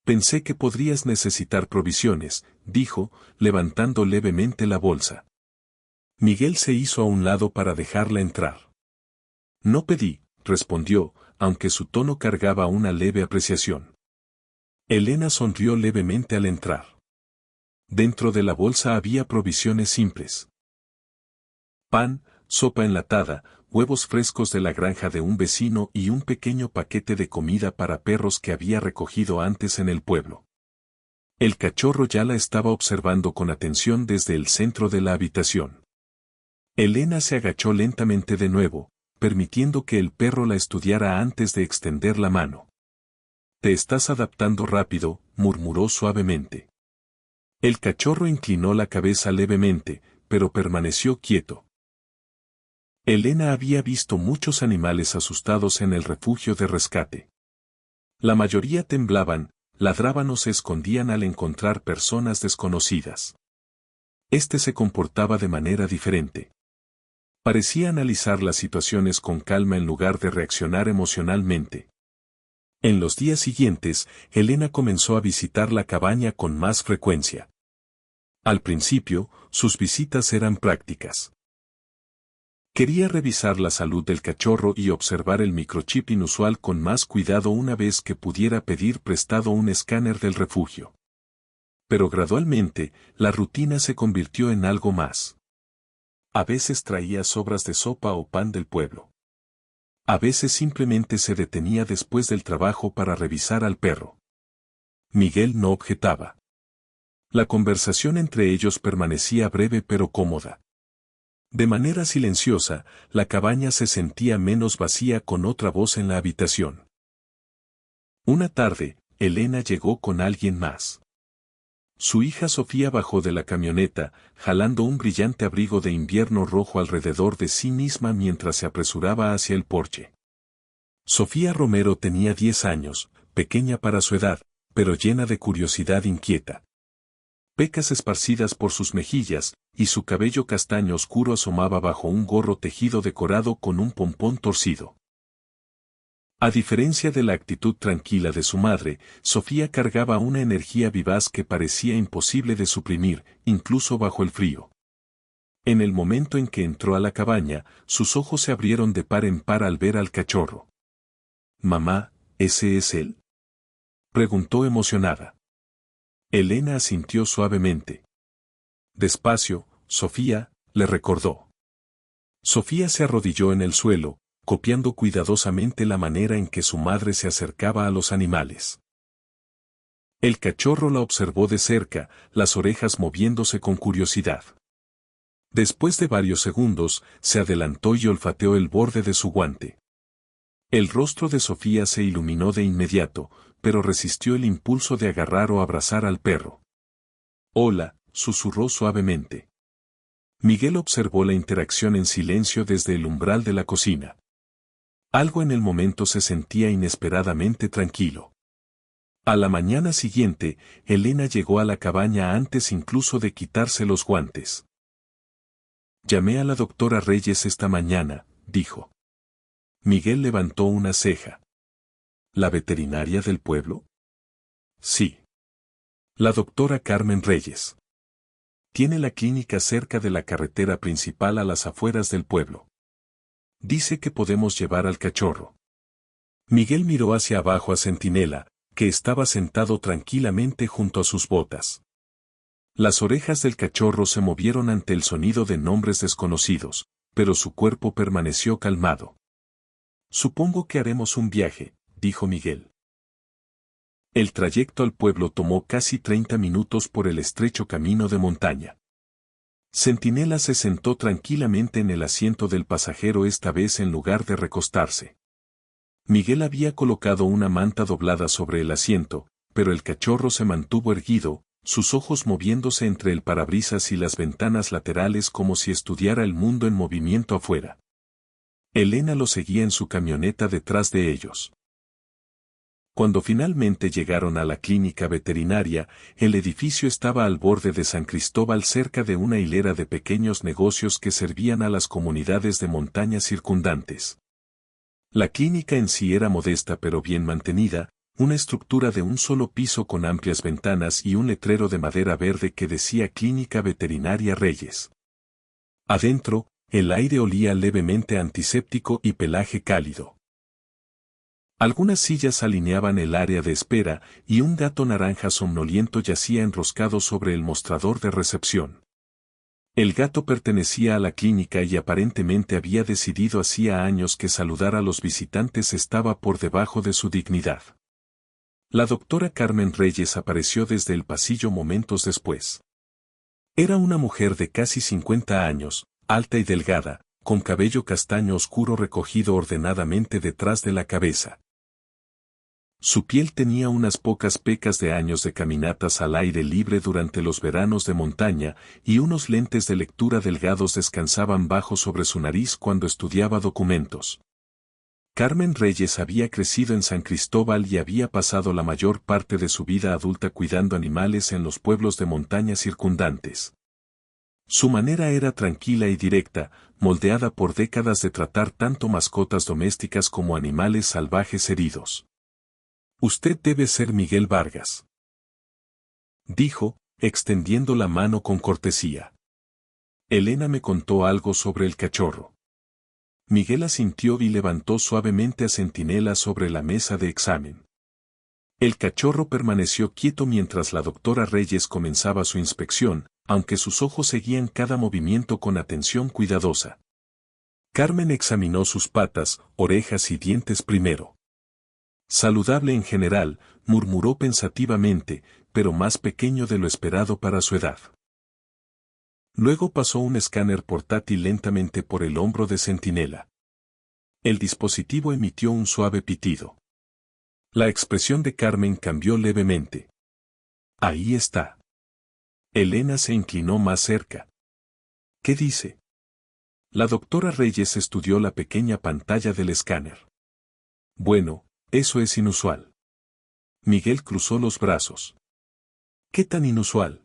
«Pensé que podrías necesitar provisiones», dijo, levantando levemente la bolsa. Miguel se hizo a un lado para dejarla entrar. «No pedí», respondió, aunque su tono cargaba una leve apreciación. Elena sonrió levemente al entrar. Dentro de la bolsa había provisiones simples. Pan, sopa enlatada, huevos frescos de la granja de un vecino y un pequeño paquete de comida para perros que había recogido antes en el pueblo. El cachorro ya la estaba observando con atención desde el centro de la habitación. Elena se agachó lentamente de nuevo, permitiendo que el perro la estudiara antes de extender la mano. «Te estás adaptando rápido», murmuró suavemente. El cachorro inclinó la cabeza levemente, pero permaneció quieto. Elena había visto muchos animales asustados en el refugio de rescate. La mayoría temblaban, ladraban o se escondían al encontrar personas desconocidas. Este se comportaba de manera diferente. Parecía analizar las situaciones con calma en lugar de reaccionar emocionalmente. En los días siguientes, Elena comenzó a visitar la cabaña con más frecuencia. Al principio, sus visitas eran prácticas. Quería revisar la salud del cachorro y observar el microchip inusual con más cuidado una vez que pudiera pedir prestado un escáner del refugio. Pero gradualmente, la rutina se convirtió en algo más. A veces traía sobras de sopa o pan del pueblo. A veces simplemente se detenía después del trabajo para revisar al perro. Miguel no objetaba. La conversación entre ellos permanecía breve pero cómoda. De manera silenciosa, la cabaña se sentía menos vacía con otra voz en la habitación. Una tarde, Elena llegó con alguien más. Su hija Sofía bajó de la camioneta, jalando un brillante abrigo de invierno rojo alrededor de sí misma mientras se apresuraba hacia el porche. Sofía Romero tenía 10 años, pequeña para su edad, pero llena de curiosidad inquieta. Pecas esparcidas por sus mejillas, y su cabello castaño oscuro asomaba bajo un gorro tejido decorado con un pompón torcido. A diferencia de la actitud tranquila de su madre, Sofía cargaba una energía vivaz que parecía imposible de suprimir, incluso bajo el frío. En el momento en que entró a la cabaña, sus ojos se abrieron de par en par al ver al cachorro. «Mamá, ¿ese es él?», preguntó emocionada. Elena asintió suavemente. Despacio, Sofía, le recordó. Sofía se arrodilló en el suelo, copiando cuidadosamente la manera en que su madre se acercaba a los animales. El cachorro la observó de cerca, las orejas moviéndose con curiosidad. Después de varios segundos, se adelantó y olfateó el borde de su guante. El rostro de Sofía se iluminó de inmediato, pero resistió el impulso de agarrar o abrazar al perro. «Hola», susurró suavemente. Miguel observó la interacción en silencio desde el umbral de la cocina. Algo en el momento se sentía inesperadamente tranquilo. A la mañana siguiente, Elena llegó a la cabaña antes incluso de quitarse los guantes. «Llamé a la doctora Reyes esta mañana», dijo. Miguel levantó una ceja. «¿La veterinaria del pueblo?». «Sí. La doctora Carmen Reyes. Tiene la clínica cerca de la carretera principal a las afueras del pueblo. Dice que podemos llevar al cachorro». Miguel miró hacia abajo a Centinela, que estaba sentado tranquilamente junto a sus botas. Las orejas del cachorro se movieron ante el sonido de nombres desconocidos, pero su cuerpo permaneció calmado. «Supongo que haremos un viaje», dijo Miguel. El trayecto al pueblo tomó casi 30 minutos por el estrecho camino de montaña. Centinela se sentó tranquilamente en el asiento del pasajero esta vez en lugar de recostarse. Miguel había colocado una manta doblada sobre el asiento, pero el cachorro se mantuvo erguido, sus ojos moviéndose entre el parabrisas y las ventanas laterales como si estudiara el mundo en movimiento afuera. Elena lo seguía en su camioneta detrás de ellos. Cuando finalmente llegaron a la clínica veterinaria, el edificio estaba al borde de San Cristóbal cerca de una hilera de pequeños negocios que servían a las comunidades de montaña circundantes. La clínica en sí era modesta pero bien mantenida, una estructura de un solo piso con amplias ventanas y un letrero de madera verde que decía Clínica Veterinaria Reyes. Adentro, el aire olía levemente antiséptico y pelaje cálido. Algunas sillas alineaban el área de espera y un gato naranja somnoliento yacía enroscado sobre el mostrador de recepción. El gato pertenecía a la clínica y aparentemente había decidido hacía años que saludar a los visitantes estaba por debajo de su dignidad. La doctora Carmen Reyes apareció desde el pasillo momentos después. Era una mujer de casi 50 años, alta y delgada, con cabello castaño oscuro recogido ordenadamente detrás de la cabeza. Su piel tenía unas pocas pecas de años de caminatas al aire libre durante los veranos de montaña, y unos lentes de lectura delgados descansaban bajo sobre su nariz cuando estudiaba documentos. Carmen Reyes había crecido en San Cristóbal y había pasado la mayor parte de su vida adulta cuidando animales en los pueblos de montaña circundantes. Su manera era tranquila y directa, moldeada por décadas de tratar tanto mascotas domésticas como animales salvajes heridos. «Usted debe ser Miguel Vargas», dijo, extendiendo la mano con cortesía. «Elena me contó algo sobre el cachorro». Miguel asintió y levantó suavemente a Centinela sobre la mesa de examen. El cachorro permaneció quieto mientras la doctora Reyes comenzaba su inspección, aunque sus ojos seguían cada movimiento con atención cuidadosa. Carmen examinó sus patas, orejas y dientes primero. Saludable en general, murmuró pensativamente, pero más pequeño de lo esperado para su edad. Luego pasó un escáner portátil lentamente por el hombro de Centinela. El dispositivo emitió un suave pitido. La expresión de Carmen cambió levemente. Ahí está. Elena se inclinó más cerca. ¿Qué dice? La doctora Reyes estudió la pequeña pantalla del escáner. Bueno, eso es inusual. Miguel cruzó los brazos. ¿Qué tan inusual?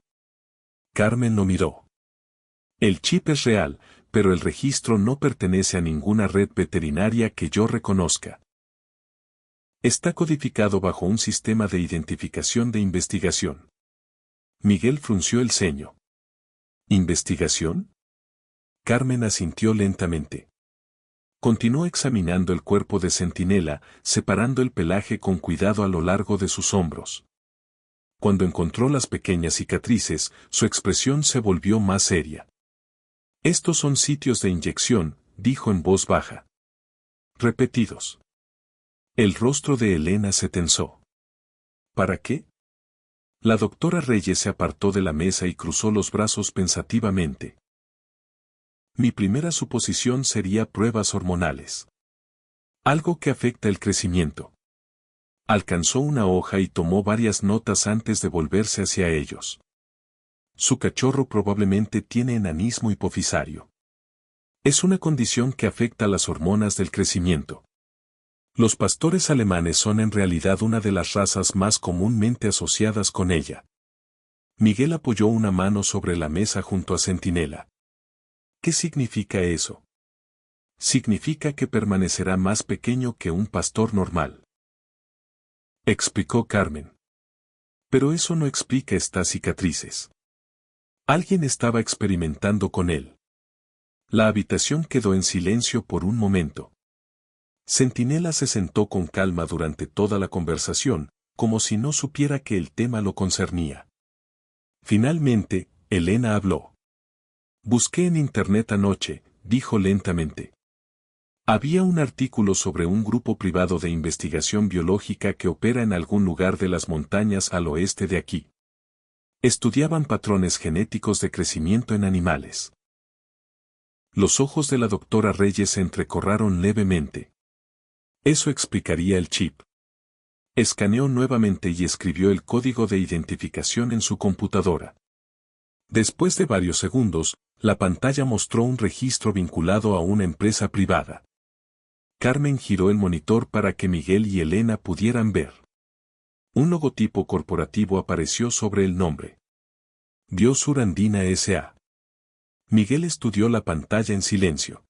Carmen lo miró. El chip es real, pero el registro no pertenece a ninguna red veterinaria que yo reconozca. Está codificado bajo un sistema de identificación de investigación. Miguel frunció el ceño. ¿Investigación? Carmen asintió lentamente. Continuó examinando el cuerpo de Centinela, separando el pelaje con cuidado a lo largo de sus hombros. Cuando encontró las pequeñas cicatrices, su expresión se volvió más seria. Estos son sitios de inyección, dijo en voz baja. Repetidos. El rostro de Elena se tensó. ¿Para qué? La doctora Reyes se apartó de la mesa y cruzó los brazos pensativamente. Mi primera suposición sería pruebas hormonales. Algo que afecta el crecimiento. Alcanzó una hoja y tomó varias notas antes de volverse hacia ellos. Su cachorro probablemente tiene enanismo hipofisario. Es una condición que afecta las hormonas del crecimiento. Los pastores alemanes son en realidad una de las razas más comúnmente asociadas con ella. Miguel apoyó una mano sobre la mesa junto a Centinela. ¿Qué significa eso? Significa que permanecerá más pequeño que un pastor normal. Explicó Carmen. Pero eso no explica estas cicatrices. Alguien estaba experimentando con él. La habitación quedó en silencio por un momento. Centinela se sentó con calma durante toda la conversación, como si no supiera que el tema lo concernía. Finalmente, Elena habló. Busqué en internet anoche, dijo lentamente. Había un artículo sobre un grupo privado de investigación biológica que opera en algún lugar de las montañas al oeste de aquí. Estudiaban patrones genéticos de crecimiento en animales. Los ojos de la doctora Reyes se entrecorraron levemente. Eso explicaría el chip. Escaneó nuevamente y escribió el código de identificación en su computadora. Después de varios segundos, la pantalla mostró un registro vinculado a una empresa privada. Carmen giró el monitor para que Miguel y Elena pudieran ver. Un logotipo corporativo apareció sobre el nombre. Biosur Andina S.A. Miguel estudió la pantalla en silencio.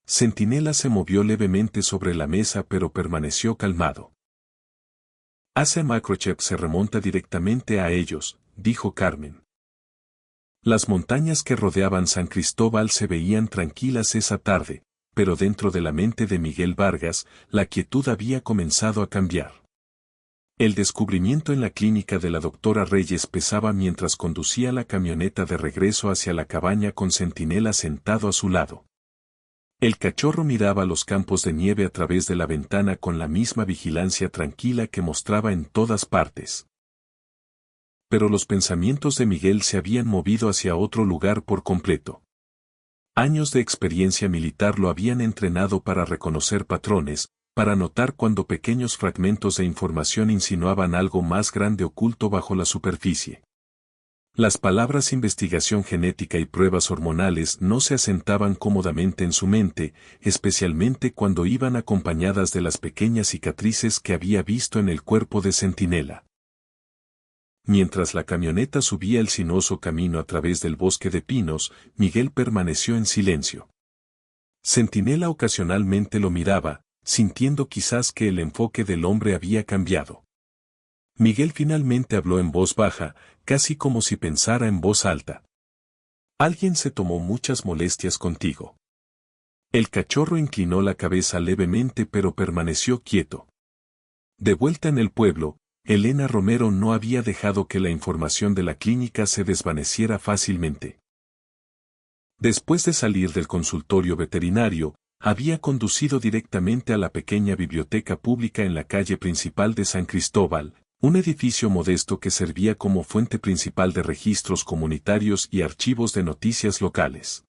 Centinela se movió levemente sobre la mesa pero permaneció calmado. AC Microchip se remonta directamente a ellos, dijo Carmen. Las montañas que rodeaban San Cristóbal se veían tranquilas esa tarde, pero dentro de la mente de Miguel Vargas, la quietud había comenzado a cambiar. El descubrimiento en la clínica de la doctora Reyes pesaba mientras conducía la camioneta de regreso hacia la cabaña con Centinela sentado a su lado. El cachorro miraba los campos de nieve a través de la ventana con la misma vigilancia tranquila que mostraba en todas partes. Pero los pensamientos de Miguel se habían movido hacia otro lugar por completo. Años de experiencia militar lo habían entrenado para reconocer patrones, para notar cuando pequeños fragmentos de información insinuaban algo más grande oculto bajo la superficie. Las palabras investigación genética y pruebas hormonales no se asentaban cómodamente en su mente, especialmente cuando iban acompañadas de las pequeñas cicatrices que había visto en el cuerpo de Centinela. Mientras la camioneta subía el sinuoso camino a través del bosque de pinos, Miguel permaneció en silencio. Centinela ocasionalmente lo miraba, sintiendo quizás que el enfoque del hombre había cambiado. Miguel finalmente habló en voz baja, casi como si pensara en voz alta. Alguien se tomó muchas molestias contigo. El cachorro inclinó la cabeza levemente pero permaneció quieto. De vuelta en el pueblo, Elena Romero no había dejado que la información de la clínica se desvaneciera fácilmente. Después de salir del consultorio veterinario, había conducido directamente a la pequeña biblioteca pública en la calle principal de San Cristóbal, un edificio modesto que servía como fuente principal de registros comunitarios y archivos de noticias locales.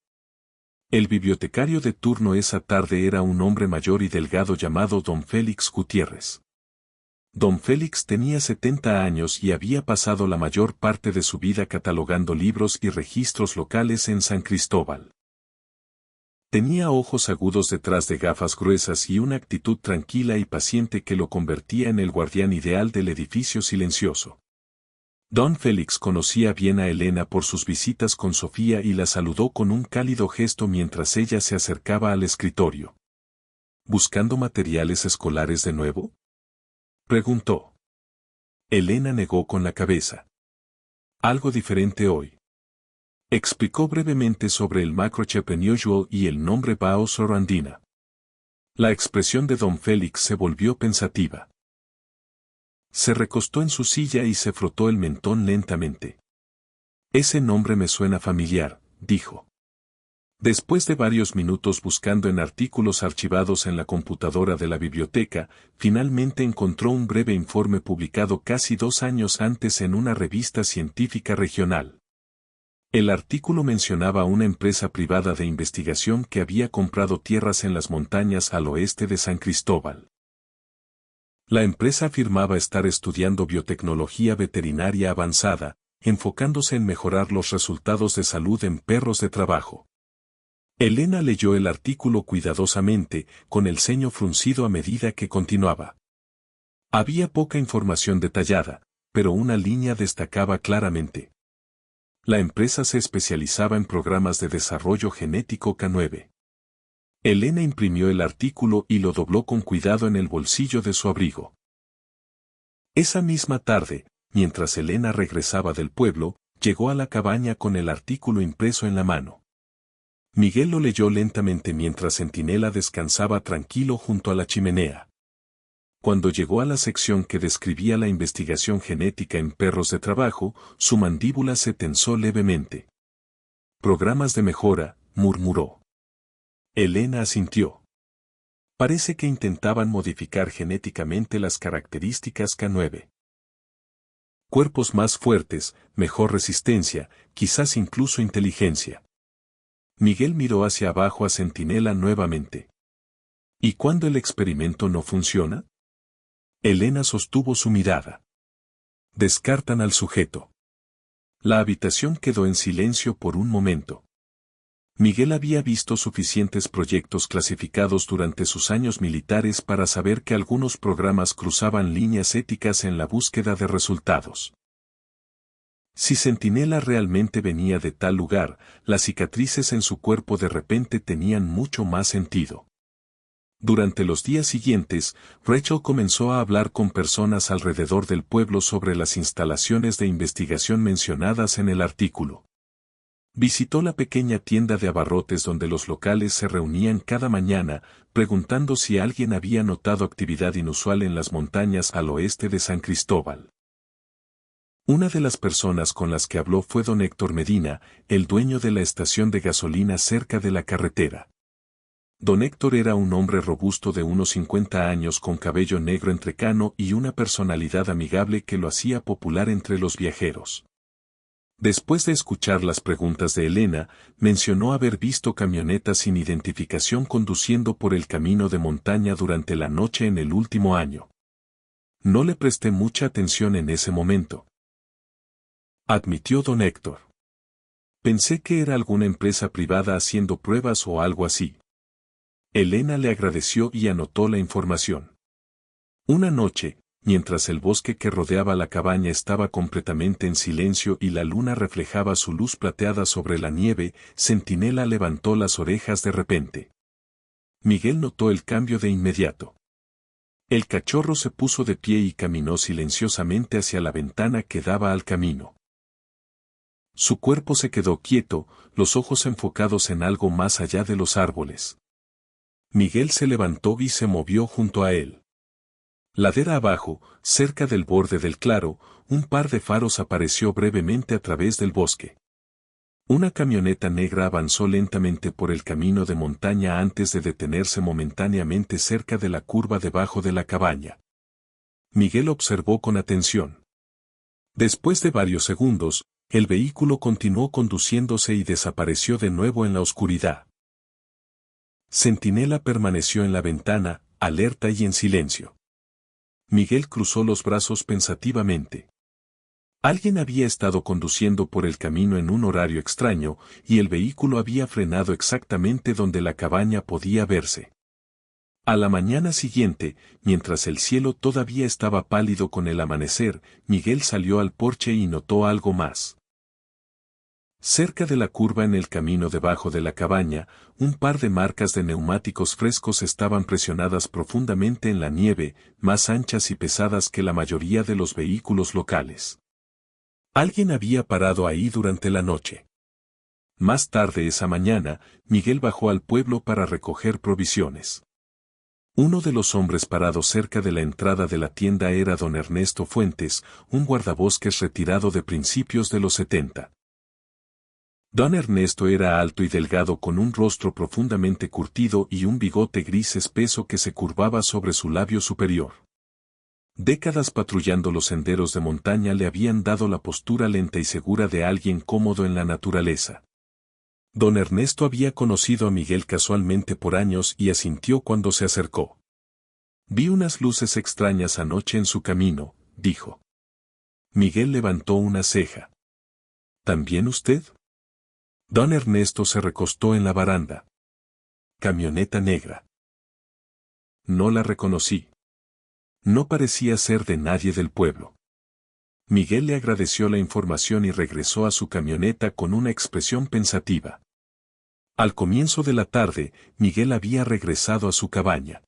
El bibliotecario de turno esa tarde era un hombre mayor y delgado llamado don Félix Gutiérrez. Don Félix tenía 70 años y había pasado la mayor parte de su vida catalogando libros y registros locales en San Cristóbal. Tenía ojos agudos detrás de gafas gruesas y una actitud tranquila y paciente que lo convertía en el guardián ideal del edificio silencioso. Don Félix conocía bien a Elena por sus visitas con Sofía y la saludó con un cálido gesto mientras ella se acercaba al escritorio. ¿Buscando materiales escolares de nuevo?, preguntó. Elena negó con la cabeza. Algo diferente hoy. Explicó brevemente sobre el Microchip Unusual y el nombre Bao Sorandina. La expresión de don Félix se volvió pensativa. Se recostó en su silla y se frotó el mentón lentamente. Ese nombre me suena familiar, dijo. Después de varios minutos buscando en artículos archivados en la computadora de la biblioteca, finalmente encontró un breve informe publicado casi 2 años antes en una revista científica regional. El artículo mencionaba a una empresa privada de investigación que había comprado tierras en las montañas al oeste de San Cristóbal. La empresa afirmaba estar estudiando biotecnología veterinaria avanzada, enfocándose en mejorar los resultados de salud en perros de trabajo. Elena leyó el artículo cuidadosamente, con el ceño fruncido a medida que continuaba. Había poca información detallada, pero una línea destacaba claramente. La empresa se especializaba en programas de desarrollo genético K9. Elena imprimió el artículo y lo dobló con cuidado en el bolsillo de su abrigo. Esa misma tarde, mientras Elena regresaba del pueblo, llegó a la cabaña con el artículo impreso en la mano. Miguel lo leyó lentamente mientras Centinela descansaba tranquilo junto a la chimenea. Cuando llegó a la sección que describía la investigación genética en perros de trabajo, su mandíbula se tensó levemente. Programas de mejora, murmuró. Elena asintió. Parece que intentaban modificar genéticamente las características K9. Cuerpos más fuertes, mejor resistencia, quizás incluso inteligencia. Miguel miró hacia abajo a Centinela nuevamente. ¿Y cuándo el experimento no funciona? Elena sostuvo su mirada. Descartan al sujeto. La habitación quedó en silencio por un momento. Miguel había visto suficientes proyectos clasificados durante sus años militares para saber que algunos programas cruzaban líneas éticas en la búsqueda de resultados. Si Centinela realmente venía de tal lugar, las cicatrices en su cuerpo de repente tenían mucho más sentido. Durante los días siguientes, Rachel comenzó a hablar con personas alrededor del pueblo sobre las instalaciones de investigación mencionadas en el artículo. Visitó la pequeña tienda de abarrotes donde los locales se reunían cada mañana, preguntando si alguien había notado actividad inusual en las montañas al oeste de San Cristóbal. Una de las personas con las que habló fue don Héctor Medina, el dueño de la estación de gasolina cerca de la carretera. Don Héctor era un hombre robusto de unos 50 años con cabello negro entrecano y una personalidad amigable que lo hacía popular entre los viajeros. Después de escuchar las preguntas de Elena, mencionó haber visto camionetas sin identificación conduciendo por el camino de montaña durante la noche en el último año. No le presté mucha atención en ese momento, admitió don Héctor. Pensé que era alguna empresa privada haciendo pruebas o algo así. Elena le agradeció y anotó la información. Una noche, mientras el bosque que rodeaba la cabaña estaba completamente en silencio y la luna reflejaba su luz plateada sobre la nieve, Centinela levantó las orejas de repente. Miguel notó el cambio de inmediato. El cachorro se puso de pie y caminó silenciosamente hacia la ventana que daba al camino. Su cuerpo se quedó quieto, los ojos enfocados en algo más allá de los árboles. Miguel se levantó y se movió junto a él. Ladera abajo, cerca del borde del claro, un par de faros apareció brevemente a través del bosque. Una camioneta negra avanzó lentamente por el camino de montaña antes de detenerse momentáneamente cerca de la curva debajo de la cabaña. Miguel observó con atención. Después de varios segundos, el vehículo continuó conduciéndose y desapareció de nuevo en la oscuridad. Centinela permaneció en la ventana, alerta y en silencio. Miguel cruzó los brazos pensativamente. Alguien había estado conduciendo por el camino en un horario extraño, y el vehículo había frenado exactamente donde la cabaña podía verse. A la mañana siguiente, mientras el cielo todavía estaba pálido con el amanecer, Miguel salió al porche y notó algo más. Cerca de la curva en el camino debajo de la cabaña, un par de marcas de neumáticos frescos estaban presionadas profundamente en la nieve, más anchas y pesadas que la mayoría de los vehículos locales. Alguien había parado ahí durante la noche. Más tarde esa mañana, Miguel bajó al pueblo para recoger provisiones. Uno de los hombres parados cerca de la entrada de la tienda era don Ernesto Fuentes, un guardabosques retirado de principios de los 70. Don Ernesto era alto y delgado con un rostro profundamente curtido y un bigote gris espeso que se curvaba sobre su labio superior. Décadas patrullando los senderos de montaña le habían dado la postura lenta y segura de alguien cómodo en la naturaleza. Don Ernesto había conocido a Miguel casualmente por años y asintió cuando se acercó. Vi unas luces extrañas anoche en su camino, dijo. Miguel levantó una ceja. ¿También usted? Don Ernesto se recostó en la baranda. Camioneta negra. No la reconocí. No parecía ser de nadie del pueblo. Miguel le agradeció la información y regresó a su camioneta con una expresión pensativa. Al comienzo de la tarde, Miguel había regresado a su cabaña.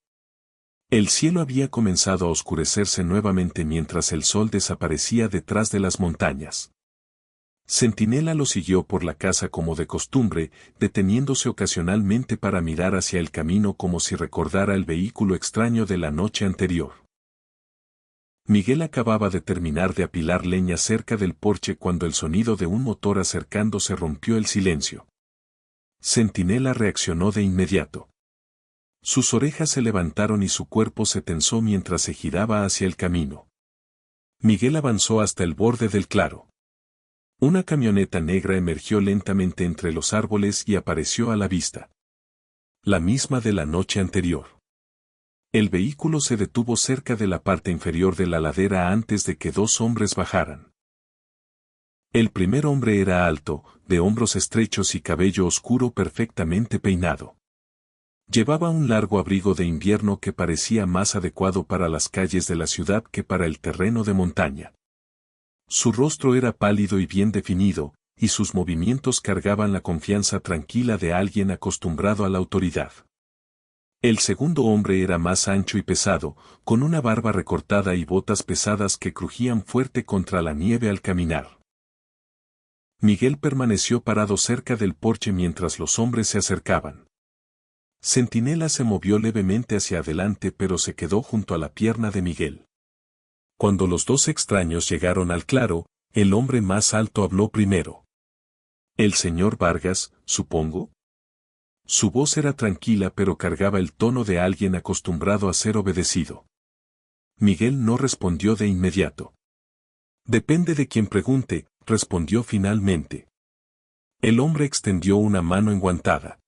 El cielo había comenzado a oscurecerse nuevamente mientras el sol desaparecía detrás de las montañas. Centinela lo siguió por la casa como de costumbre, deteniéndose ocasionalmente para mirar hacia el camino como si recordara el vehículo extraño de la noche anterior. Miguel acababa de terminar de apilar leña cerca del porche cuando el sonido de un motor acercándose rompió el silencio. Centinela reaccionó de inmediato. Sus orejas se levantaron y su cuerpo se tensó mientras se giraba hacia el camino. Miguel avanzó hasta el borde del claro. Una camioneta negra emergió lentamente entre los árboles y apareció a la vista. La misma de la noche anterior. El vehículo se detuvo cerca de la parte inferior de la ladera antes de que dos hombres bajaran. El primer hombre era alto, de hombros estrechos y cabello oscuro perfectamente peinado. Llevaba un largo abrigo de invierno que parecía más adecuado para las calles de la ciudad que para el terreno de montaña. Su rostro era pálido y bien definido, y sus movimientos cargaban la confianza tranquila de alguien acostumbrado a la autoridad. El segundo hombre era más ancho y pesado, con una barba recortada y botas pesadas que crujían fuerte contra la nieve al caminar. Miguel permaneció parado cerca del porche mientras los hombres se acercaban. Centinela se movió levemente hacia adelante pero se quedó junto a la pierna de Miguel. Cuando los dos extraños llegaron al claro, el hombre más alto habló primero. ¿El señor Vargas, supongo? Su voz era tranquila pero cargaba el tono de alguien acostumbrado a ser obedecido. Miguel no respondió de inmediato. Depende de quien pregunte, respondió finalmente. El hombre extendió una mano enguantada.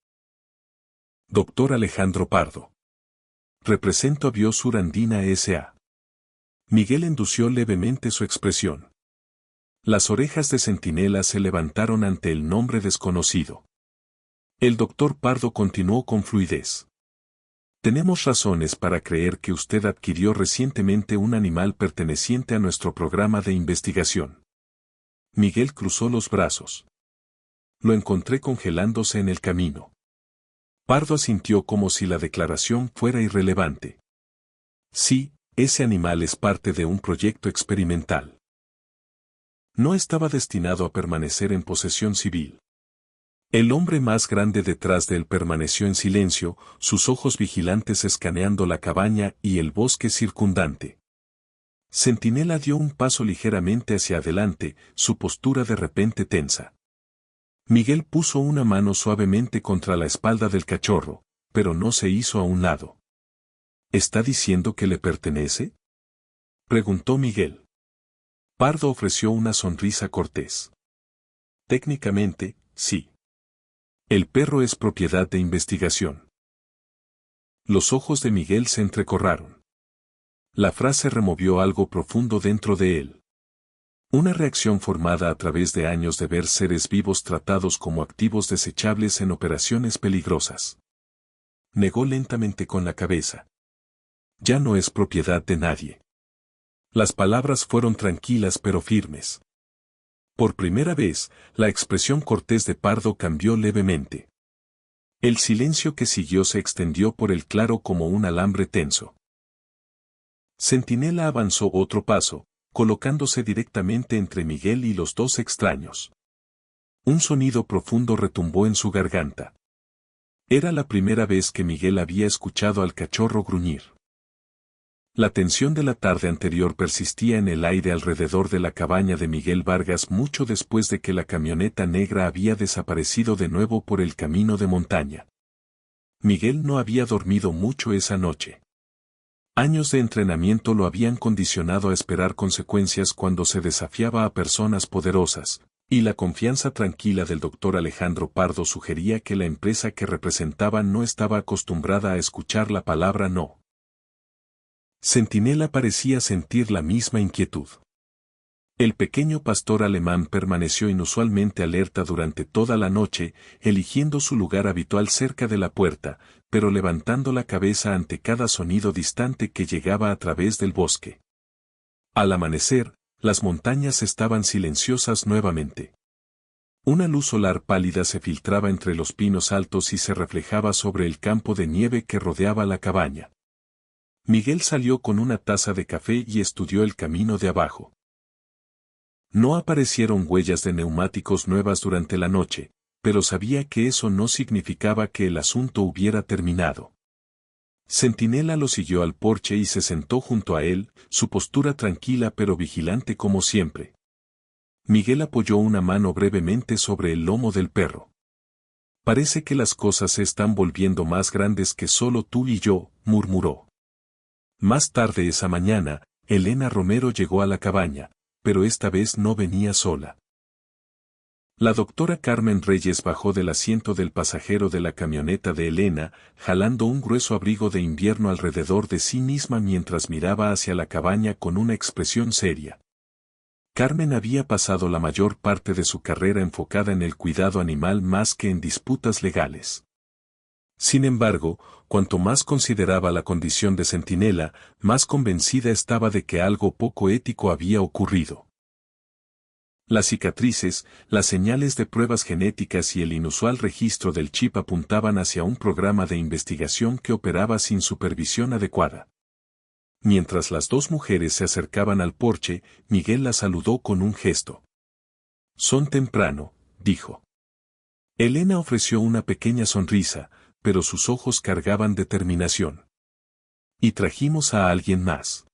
Doctor Alejandro Pardo. Represento a Biosur Andina S.A. Miguel endureció levemente su expresión. Las orejas de Centinela se levantaron ante el nombre desconocido. El doctor Pardo continuó con fluidez. Tenemos razones para creer que usted adquirió recientemente un animal perteneciente a nuestro programa de investigación. Miguel cruzó los brazos. Lo encontré congelándose en el camino. Pardo asintió como si la declaración fuera irrelevante. Sí, ese animal es parte de un proyecto experimental. No estaba destinado a permanecer en posesión civil. El hombre más grande detrás de él permaneció en silencio, sus ojos vigilantes escaneando la cabaña y el bosque circundante. Centinela dio un paso ligeramente hacia adelante, su postura de repente tensa. Miguel puso una mano suavemente contra la espalda del cachorro, pero no se hizo a un lado. ¿Está diciendo que le pertenece?, preguntó Miguel. Pardo ofreció una sonrisa cortés. Técnicamente, sí. El perro es propiedad de investigación. Los ojos de Miguel se entrecorraron. La frase removió algo profundo dentro de él. Una reacción formada a través de años de ver seres vivos tratados como activos desechables en operaciones peligrosas. Negó lentamente con la cabeza. Ya no es propiedad de nadie. Las palabras fueron tranquilas pero firmes. Por primera vez, la expresión cortés de Pardo cambió levemente. El silencio que siguió se extendió por el claro como un alambre tenso. Centinela avanzó otro paso, colocándose directamente entre Miguel y los dos extraños. Un sonido profundo retumbó en su garganta. Era la primera vez que Miguel había escuchado al cachorro gruñir. La tensión de la tarde anterior persistía en el aire alrededor de la cabaña de Miguel Vargas mucho después de que la camioneta negra había desaparecido de nuevo por el camino de montaña. Miguel no había dormido mucho esa noche. Años de entrenamiento lo habían condicionado a esperar consecuencias cuando se desafiaba a personas poderosas, y la confianza tranquila del doctor Alejandro Pardo sugería que la empresa que representaba no estaba acostumbrada a escuchar la palabra no. Centinela parecía sentir la misma inquietud. El pequeño pastor alemán permaneció inusualmente alerta durante toda la noche, eligiendo su lugar habitual cerca de la puerta, pero levantando la cabeza ante cada sonido distante que llegaba a través del bosque. Al amanecer, las montañas estaban silenciosas nuevamente. Una luz solar pálida se filtraba entre los pinos altos y se reflejaba sobre el campo de nieve que rodeaba la cabaña. Miguel salió con una taza de café y estudió el camino de abajo. No aparecieron huellas de neumáticos nuevas durante la noche, pero sabía que eso no significaba que el asunto hubiera terminado. Centinela lo siguió al porche y se sentó junto a él, su postura tranquila pero vigilante como siempre. Miguel apoyó una mano brevemente sobre el lomo del perro. Parece que las cosas se están volviendo más grandes que solo tú y yo, murmuró. Más tarde esa mañana, Elena Romero llegó a la cabaña, pero esta vez no venía sola. La doctora Carmen Reyes bajó del asiento del pasajero de la camioneta de Elena, jalando un grueso abrigo de invierno alrededor de sí misma mientras miraba hacia la cabaña con una expresión seria. Carmen había pasado la mayor parte de su carrera enfocada en el cuidado animal más que en disputas legales. Sin embargo, cuanto más consideraba la condición de Centinela, más convencida estaba de que algo poco ético había ocurrido. Las cicatrices, las señales de pruebas genéticas y el inusual registro del chip apuntaban hacia un programa de investigación que operaba sin supervisión adecuada. Mientras las dos mujeres se acercaban al porche, Miguel la saludó con un gesto. «Son temprano», dijo. Elena ofreció una pequeña sonrisa, pero sus ojos cargaban determinación. «Y trajimos a alguien más».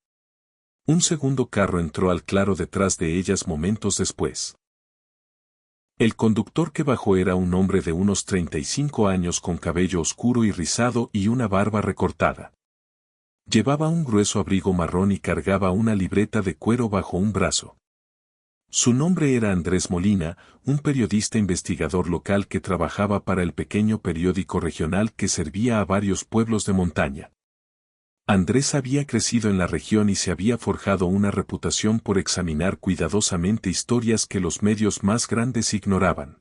Un segundo carro entró al claro detrás de ellas momentos después. El conductor que bajó era un hombre de unos 35 años con cabello oscuro y rizado y una barba recortada. Llevaba un grueso abrigo marrón y cargaba una libreta de cuero bajo un brazo. Su nombre era Andrés Molina, un periodista investigador local que trabajaba para el pequeño periódico regional que servía a varios pueblos de montaña. Andrés había crecido en la región y se había forjado una reputación por examinar cuidadosamente historias que los medios más grandes ignoraban.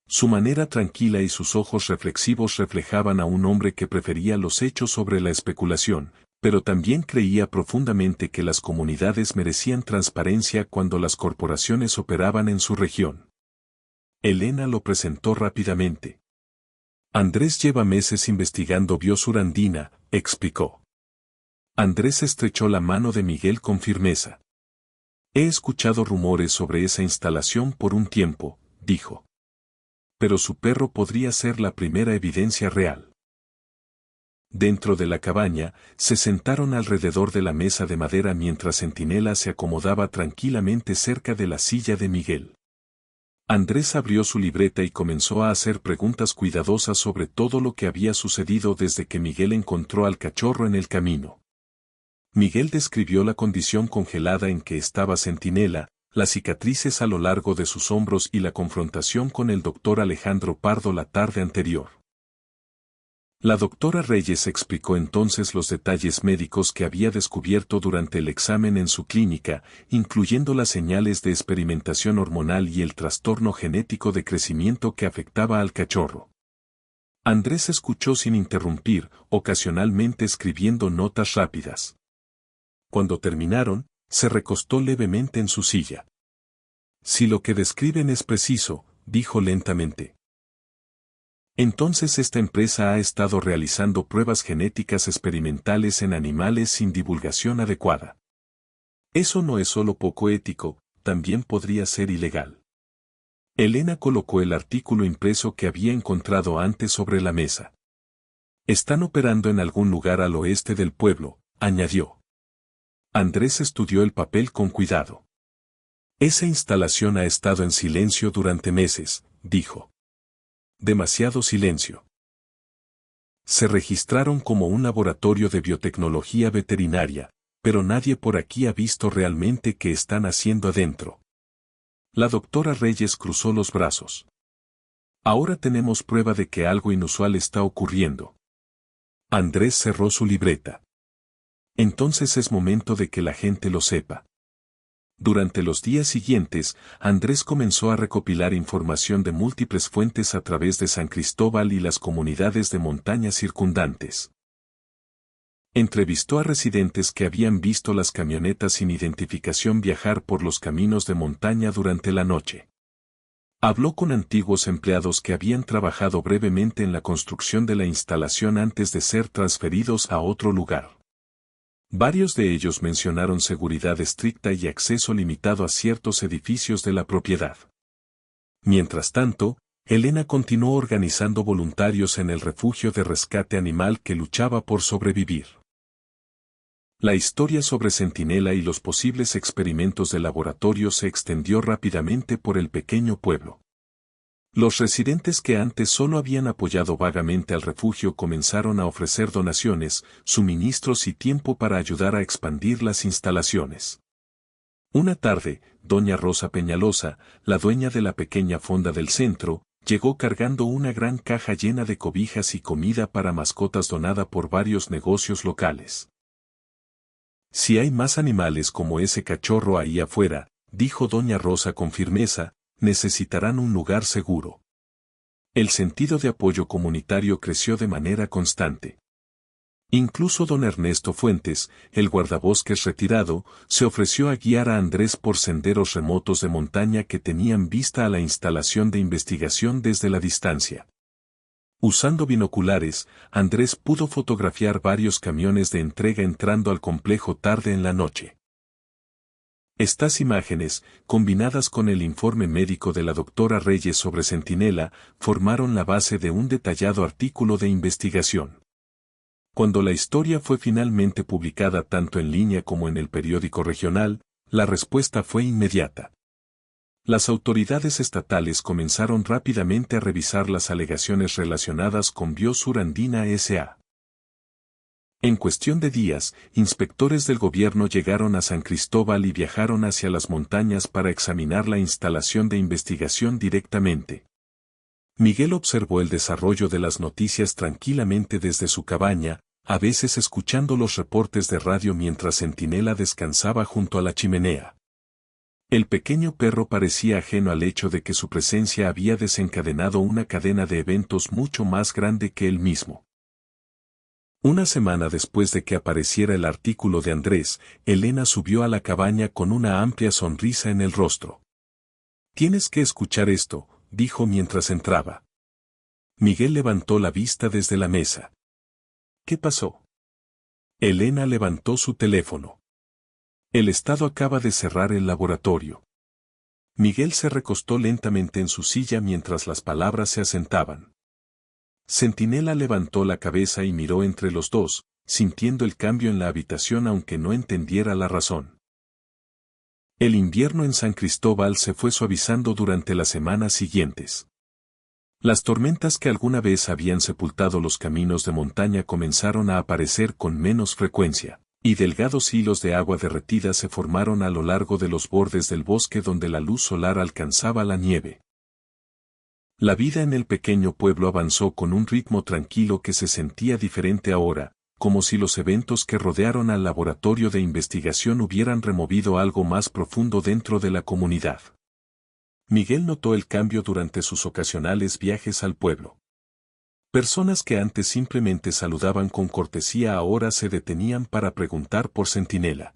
Su manera tranquila y sus ojos reflexivos reflejaban a un hombre que prefería los hechos sobre la especulación, pero también creía profundamente que las comunidades merecían transparencia cuando las corporaciones operaban en su región. Elena lo presentó rápidamente. Andrés lleva meses investigando biosfera andina, explicó. Andrés estrechó la mano de Miguel con firmeza. He escuchado rumores sobre esa instalación por un tiempo, dijo. Pero su perro podría ser la primera evidencia real. Dentro de la cabaña, se sentaron alrededor de la mesa de madera mientras Centinela se acomodaba tranquilamente cerca de la silla de Miguel. Andrés abrió su libreta y comenzó a hacer preguntas cuidadosas sobre todo lo que había sucedido desde que Miguel encontró al cachorro en el camino. Miguel describió la condición congelada en que estaba Centinela, las cicatrices a lo largo de sus hombros y la confrontación con el doctor Alejandro Pardo la tarde anterior. La doctora Reyes explicó entonces los detalles médicos que había descubierto durante el examen en su clínica, incluyendo las señales de experimentación hormonal y el trastorno genético de crecimiento que afectaba al cachorro. Andrés escuchó sin interrumpir, ocasionalmente escribiendo notas rápidas. Cuando terminaron, se recostó levemente en su silla. Si lo que describen es preciso, dijo lentamente. Entonces esta empresa ha estado realizando pruebas genéticas experimentales en animales sin divulgación adecuada. Eso no es solo poco ético, también podría ser ilegal. Elena colocó el artículo impreso que había encontrado antes sobre la mesa. Están operando en algún lugar al oeste del pueblo, añadió. Andrés estudió el papel con cuidado. Esa instalación ha estado en silencio durante meses, dijo. Demasiado silencio. Se registraron como un laboratorio de biotecnología veterinaria, pero nadie por aquí ha visto realmente qué están haciendo adentro. La doctora Reyes cruzó los brazos. Ahora tenemos prueba de que algo inusual está ocurriendo. Andrés cerró su libreta. Entonces es momento de que la gente lo sepa. Durante los días siguientes, Andrés comenzó a recopilar información de múltiples fuentes a través de San Cristóbal y las comunidades de montaña circundantes. Entrevistó a residentes que habían visto las camionetas sin identificación viajar por los caminos de montaña durante la noche. Habló con antiguos empleados que habían trabajado brevemente en la construcción de la instalación antes de ser transferidos a otro lugar. Varios de ellos mencionaron seguridad estricta y acceso limitado a ciertos edificios de la propiedad. Mientras tanto, Elena continuó organizando voluntarios en el refugio de rescate animal que luchaba por sobrevivir. La historia sobre Centinela y los posibles experimentos de laboratorio se extendió rápidamente por el pequeño pueblo. Los residentes que antes solo habían apoyado vagamente al refugio comenzaron a ofrecer donaciones, suministros y tiempo para ayudar a expandir las instalaciones. Una tarde, doña Rosa Peñalosa, la dueña de la pequeña fonda del centro, llegó cargando una gran caja llena de cobijas y comida para mascotas donada por varios negocios locales. Si hay más animales como ese cachorro ahí afuera, dijo doña Rosa con firmeza, necesitarán un lugar seguro. El sentido de apoyo comunitario creció de manera constante. Incluso don Ernesto Fuentes, el guardabosques retirado, se ofreció a guiar a Andrés por senderos remotos de montaña que tenían vista a la instalación de investigación desde la distancia. Usando binoculares, Andrés pudo fotografiar varios camiones de entrega entrando al complejo tarde en la noche. Estas imágenes, combinadas con el informe médico de la doctora Reyes sobre Centinela, formaron la base de un detallado artículo de investigación. Cuando la historia fue finalmente publicada tanto en línea como en el periódico regional, la respuesta fue inmediata. Las autoridades estatales comenzaron rápidamente a revisar las alegaciones relacionadas con Biosur Andina S.A. En cuestión de días, inspectores del gobierno llegaron a San Cristóbal y viajaron hacia las montañas para examinar la instalación de investigación directamente. Miguel observó el desarrollo de las noticias tranquilamente desde su cabaña, a veces escuchando los reportes de radio mientras Centinela descansaba junto a la chimenea. El pequeño perro parecía ajeno al hecho de que su presencia había desencadenado una cadena de eventos mucho más grande que él mismo. Una semana después de que apareciera el artículo de Andrés, Elena subió a la cabaña con una amplia sonrisa en el rostro. «Tienes que escuchar esto», dijo mientras entraba. Miguel levantó la vista desde la mesa. «¿Qué pasó?» Elena levantó su teléfono. «El Estado acaba de cerrar el laboratorio». Miguel se recostó lentamente en su silla mientras las palabras se asentaban. Centinela levantó la cabeza y miró entre los dos, sintiendo el cambio en la habitación aunque no entendiera la razón. El invierno en San Cristóbal se fue suavizando durante las semanas siguientes. Las tormentas que alguna vez habían sepultado los caminos de montaña comenzaron a aparecer con menos frecuencia, y delgados hilos de agua derretida se formaron a lo largo de los bordes del bosque donde la luz solar alcanzaba la nieve. La vida en el pequeño pueblo avanzó con un ritmo tranquilo que se sentía diferente ahora, como si los eventos que rodearon al laboratorio de investigación hubieran removido algo más profundo dentro de la comunidad. Miguel notó el cambio durante sus ocasionales viajes al pueblo. Personas que antes simplemente saludaban con cortesía ahora se detenían para preguntar por Centinela.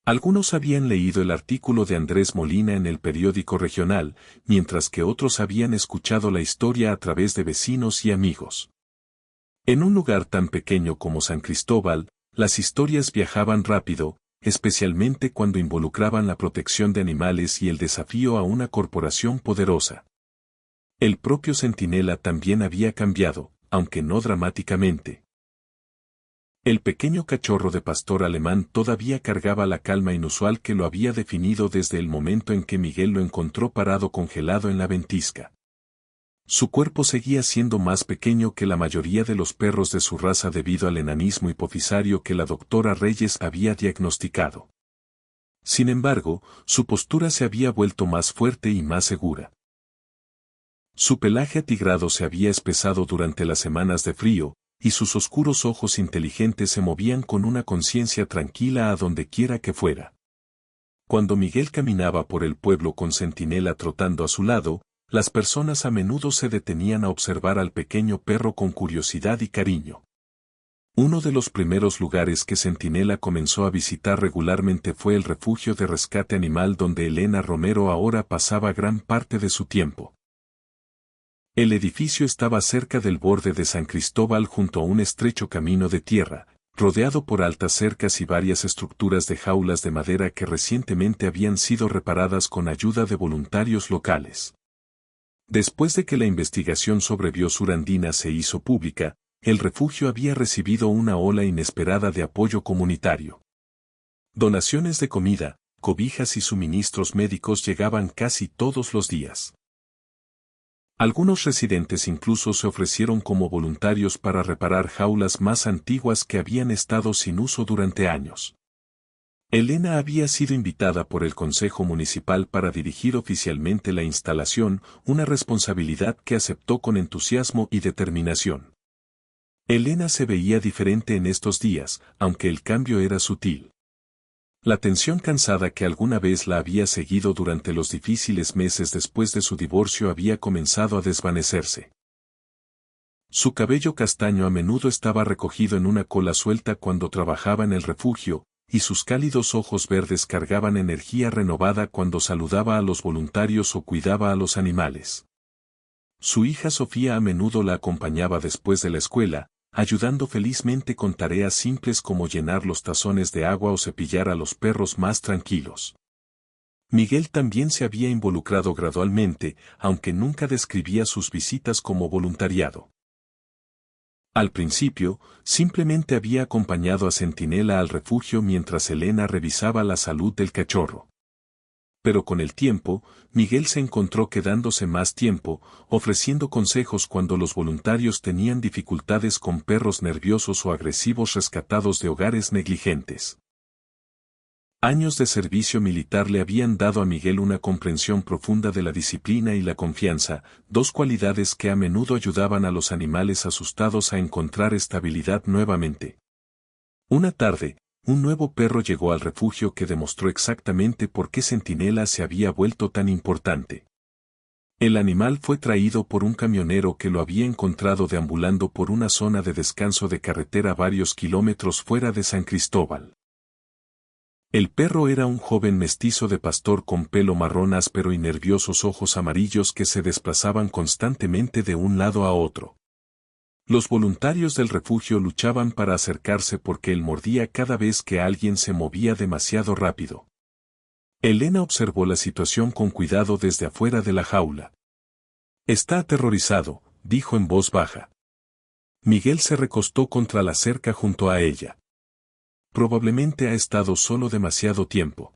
Algunos habían leído el artículo de Andrés Molina en el periódico regional, mientras que otros habían escuchado la historia a través de vecinos y amigos. En un lugar tan pequeño como San Cristóbal, las historias viajaban rápido, especialmente cuando involucraban la protección de animales y el desafío a una corporación poderosa. El propio Centinela también había cambiado, aunque no dramáticamente. El pequeño cachorro de pastor alemán todavía cargaba la calma inusual que lo había definido desde el momento en que Miguel lo encontró parado congelado en la ventisca. Su cuerpo seguía siendo más pequeño que la mayoría de los perros de su raza debido al enanismo hipofisario que la doctora Reyes había diagnosticado. Sin embargo, su postura se había vuelto más fuerte y más segura. Su pelaje atigrado se había espesado durante las semanas de frío, y sus oscuros ojos inteligentes se movían con una conciencia tranquila a donde quiera que fuera. Cuando Miguel caminaba por el pueblo con Centinela trotando a su lado, las personas a menudo se detenían a observar al pequeño perro con curiosidad y cariño. Uno de los primeros lugares que Centinela comenzó a visitar regularmente fue el refugio de rescate animal donde Elena Romero ahora pasaba gran parte de su tiempo. El edificio estaba cerca del borde de San Cristóbal junto a un estrecho camino de tierra, rodeado por altas cercas y varias estructuras de jaulas de madera que recientemente habían sido reparadas con ayuda de voluntarios locales. Después de que la investigación sobre Biosur Andina se hizo pública, el refugio había recibido una ola inesperada de apoyo comunitario. Donaciones de comida, cobijas y suministros médicos llegaban casi todos los días. Algunos residentes incluso se ofrecieron como voluntarios para reparar jaulas más antiguas que habían estado sin uso durante años. Elena había sido invitada por el Consejo Municipal para dirigir oficialmente la instalación, una responsabilidad que aceptó con entusiasmo y determinación. Elena se veía diferente en estos días, aunque el cambio era sutil. La tensión cansada que alguna vez la había seguido durante los difíciles meses después de su divorcio había comenzado a desvanecerse. Su cabello castaño a menudo estaba recogido en una cola suelta cuando trabajaba en el refugio, y sus cálidos ojos verdes cargaban energía renovada cuando saludaba a los voluntarios o cuidaba a los animales. Su hija Sofía a menudo la acompañaba después de la escuela, ayudando felizmente con tareas simples como llenar los tazones de agua o cepillar a los perros más tranquilos. Miguel también se había involucrado gradualmente, aunque nunca describía sus visitas como voluntariado. Al principio, simplemente había acompañado a Centinela al refugio mientras Elena revisaba la salud del cachorro. Pero con el tiempo, Miguel se encontró quedándose más tiempo, ofreciendo consejos cuando los voluntarios tenían dificultades con perros nerviosos o agresivos rescatados de hogares negligentes. Años de servicio militar le habían dado a Miguel una comprensión profunda de la disciplina y la confianza, dos cualidades que a menudo ayudaban a los animales asustados a encontrar estabilidad nuevamente. Una tarde, un nuevo perro llegó al refugio que demostró exactamente por qué Centinela se había vuelto tan importante. El animal fue traído por un camionero que lo había encontrado deambulando por una zona de descanso de carretera varios kilómetros fuera de San Cristóbal. El perro era un joven mestizo de pastor con pelo marrón áspero y nerviosos ojos amarillos que se desplazaban constantemente de un lado a otro. Los voluntarios del refugio luchaban para acercarse porque él mordía cada vez que alguien se movía demasiado rápido. Elena observó la situación con cuidado desde afuera de la jaula. «Está aterrorizado», dijo en voz baja. Miguel se recostó contra la cerca junto a ella. «Probablemente ha estado solo demasiado tiempo».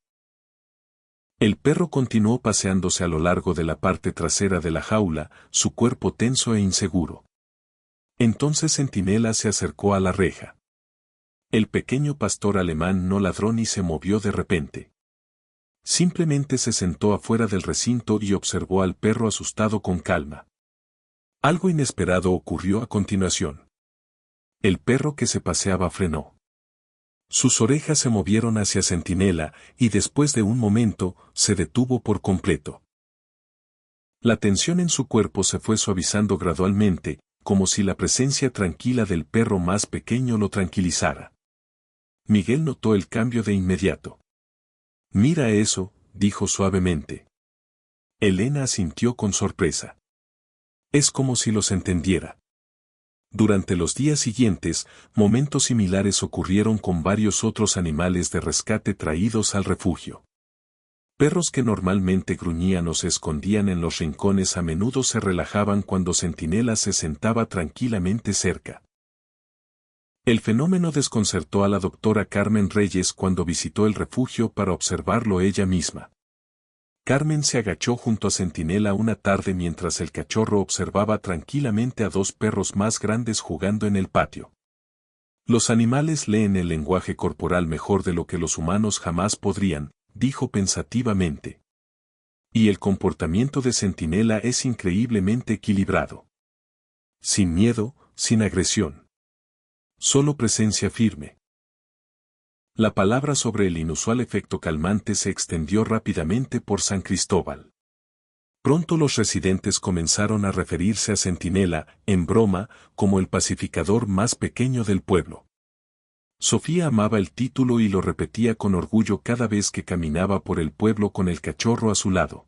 El perro continuó paseándose a lo largo de la parte trasera de la jaula, su cuerpo tenso e inseguro. Entonces Centinela se acercó a la reja. El pequeño pastor alemán no ladró ni se movió de repente. Simplemente se sentó afuera del recinto y observó al perro asustado con calma. Algo inesperado ocurrió a continuación. El perro que se paseaba frenó. Sus orejas se movieron hacia Centinela y después de un momento, se detuvo por completo. La tensión en su cuerpo se fue suavizando gradualmente, como si la presencia tranquila del perro más pequeño lo tranquilizara. Miguel notó el cambio de inmediato. «Mira eso», dijo suavemente. Elena asintió con sorpresa. Es como si los entendiera. Durante los días siguientes, momentos similares ocurrieron con varios otros animales de rescate traídos al refugio. Perros que normalmente gruñían o se escondían en los rincones a menudo se relajaban cuando Centinela se sentaba tranquilamente cerca. El fenómeno desconcertó a la doctora Carmen Reyes cuando visitó el refugio para observarlo ella misma. Carmen se agachó junto a Centinela una tarde mientras el cachorro observaba tranquilamente a dos perros más grandes jugando en el patio. Los animales leen el lenguaje corporal mejor de lo que los humanos jamás podrían, dijo pensativamente. Y el comportamiento de Centinela es increíblemente equilibrado. Sin miedo, sin agresión. Solo presencia firme. La palabra sobre el inusual efecto calmante se extendió rápidamente por San Cristóbal. Pronto los residentes comenzaron a referirse a Centinela, en broma, como el pacificador más pequeño del pueblo. Sofía amaba el título y lo repetía con orgullo cada vez que caminaba por el pueblo con el cachorro a su lado.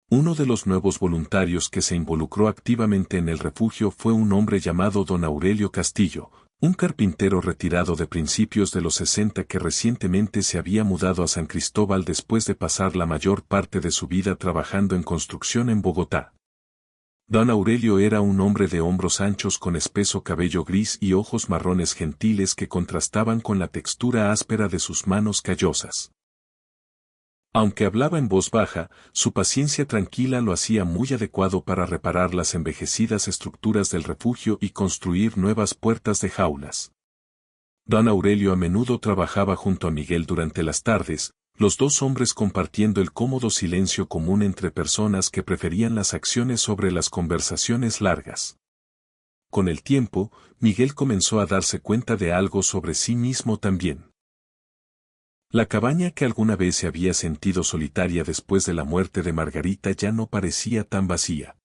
Uno de los nuevos voluntarios que se involucró activamente en el refugio fue un hombre llamado don Aurelio Castillo, un carpintero retirado de principios de los 60 que recientemente se había mudado a San Cristóbal después de pasar la mayor parte de su vida trabajando en construcción en Bogotá. Don Aurelio era un hombre de hombros anchos con espeso cabello gris y ojos marrones gentiles que contrastaban con la textura áspera de sus manos callosas. Aunque hablaba en voz baja, su paciencia tranquila lo hacía muy adecuado para reparar las envejecidas estructuras del refugio y construir nuevas puertas de jaulas. Don Aurelio a menudo trabajaba junto a Miguel durante las tardes, los dos hombres compartiendo el cómodo silencio común entre personas que preferían las acciones sobre las conversaciones largas. Con el tiempo, Miguel comenzó a darse cuenta de algo sobre sí mismo también. La cabaña que alguna vez se había sentido solitaria después de la muerte de Margarita ya no parecía tan vacía.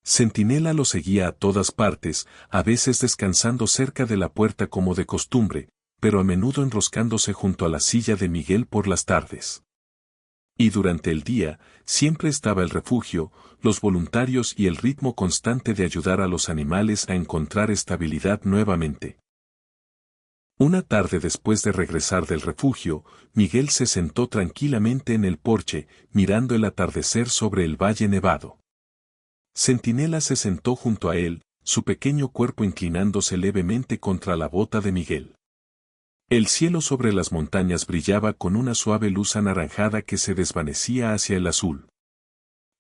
Centinela lo seguía a todas partes, a veces descansando cerca de la puerta como de costumbre, pero a menudo enroscándose junto a la silla de Miguel por las tardes. Y durante el día, siempre estaba el refugio, los voluntarios y el ritmo constante de ayudar a los animales a encontrar estabilidad nuevamente. Una tarde después de regresar del refugio, Miguel se sentó tranquilamente en el porche, mirando el atardecer sobre el valle nevado. Centinela se sentó junto a él, su pequeño cuerpo inclinándose levemente contra la bota de Miguel. El cielo sobre las montañas brillaba con una suave luz anaranjada que se desvanecía hacia el azul.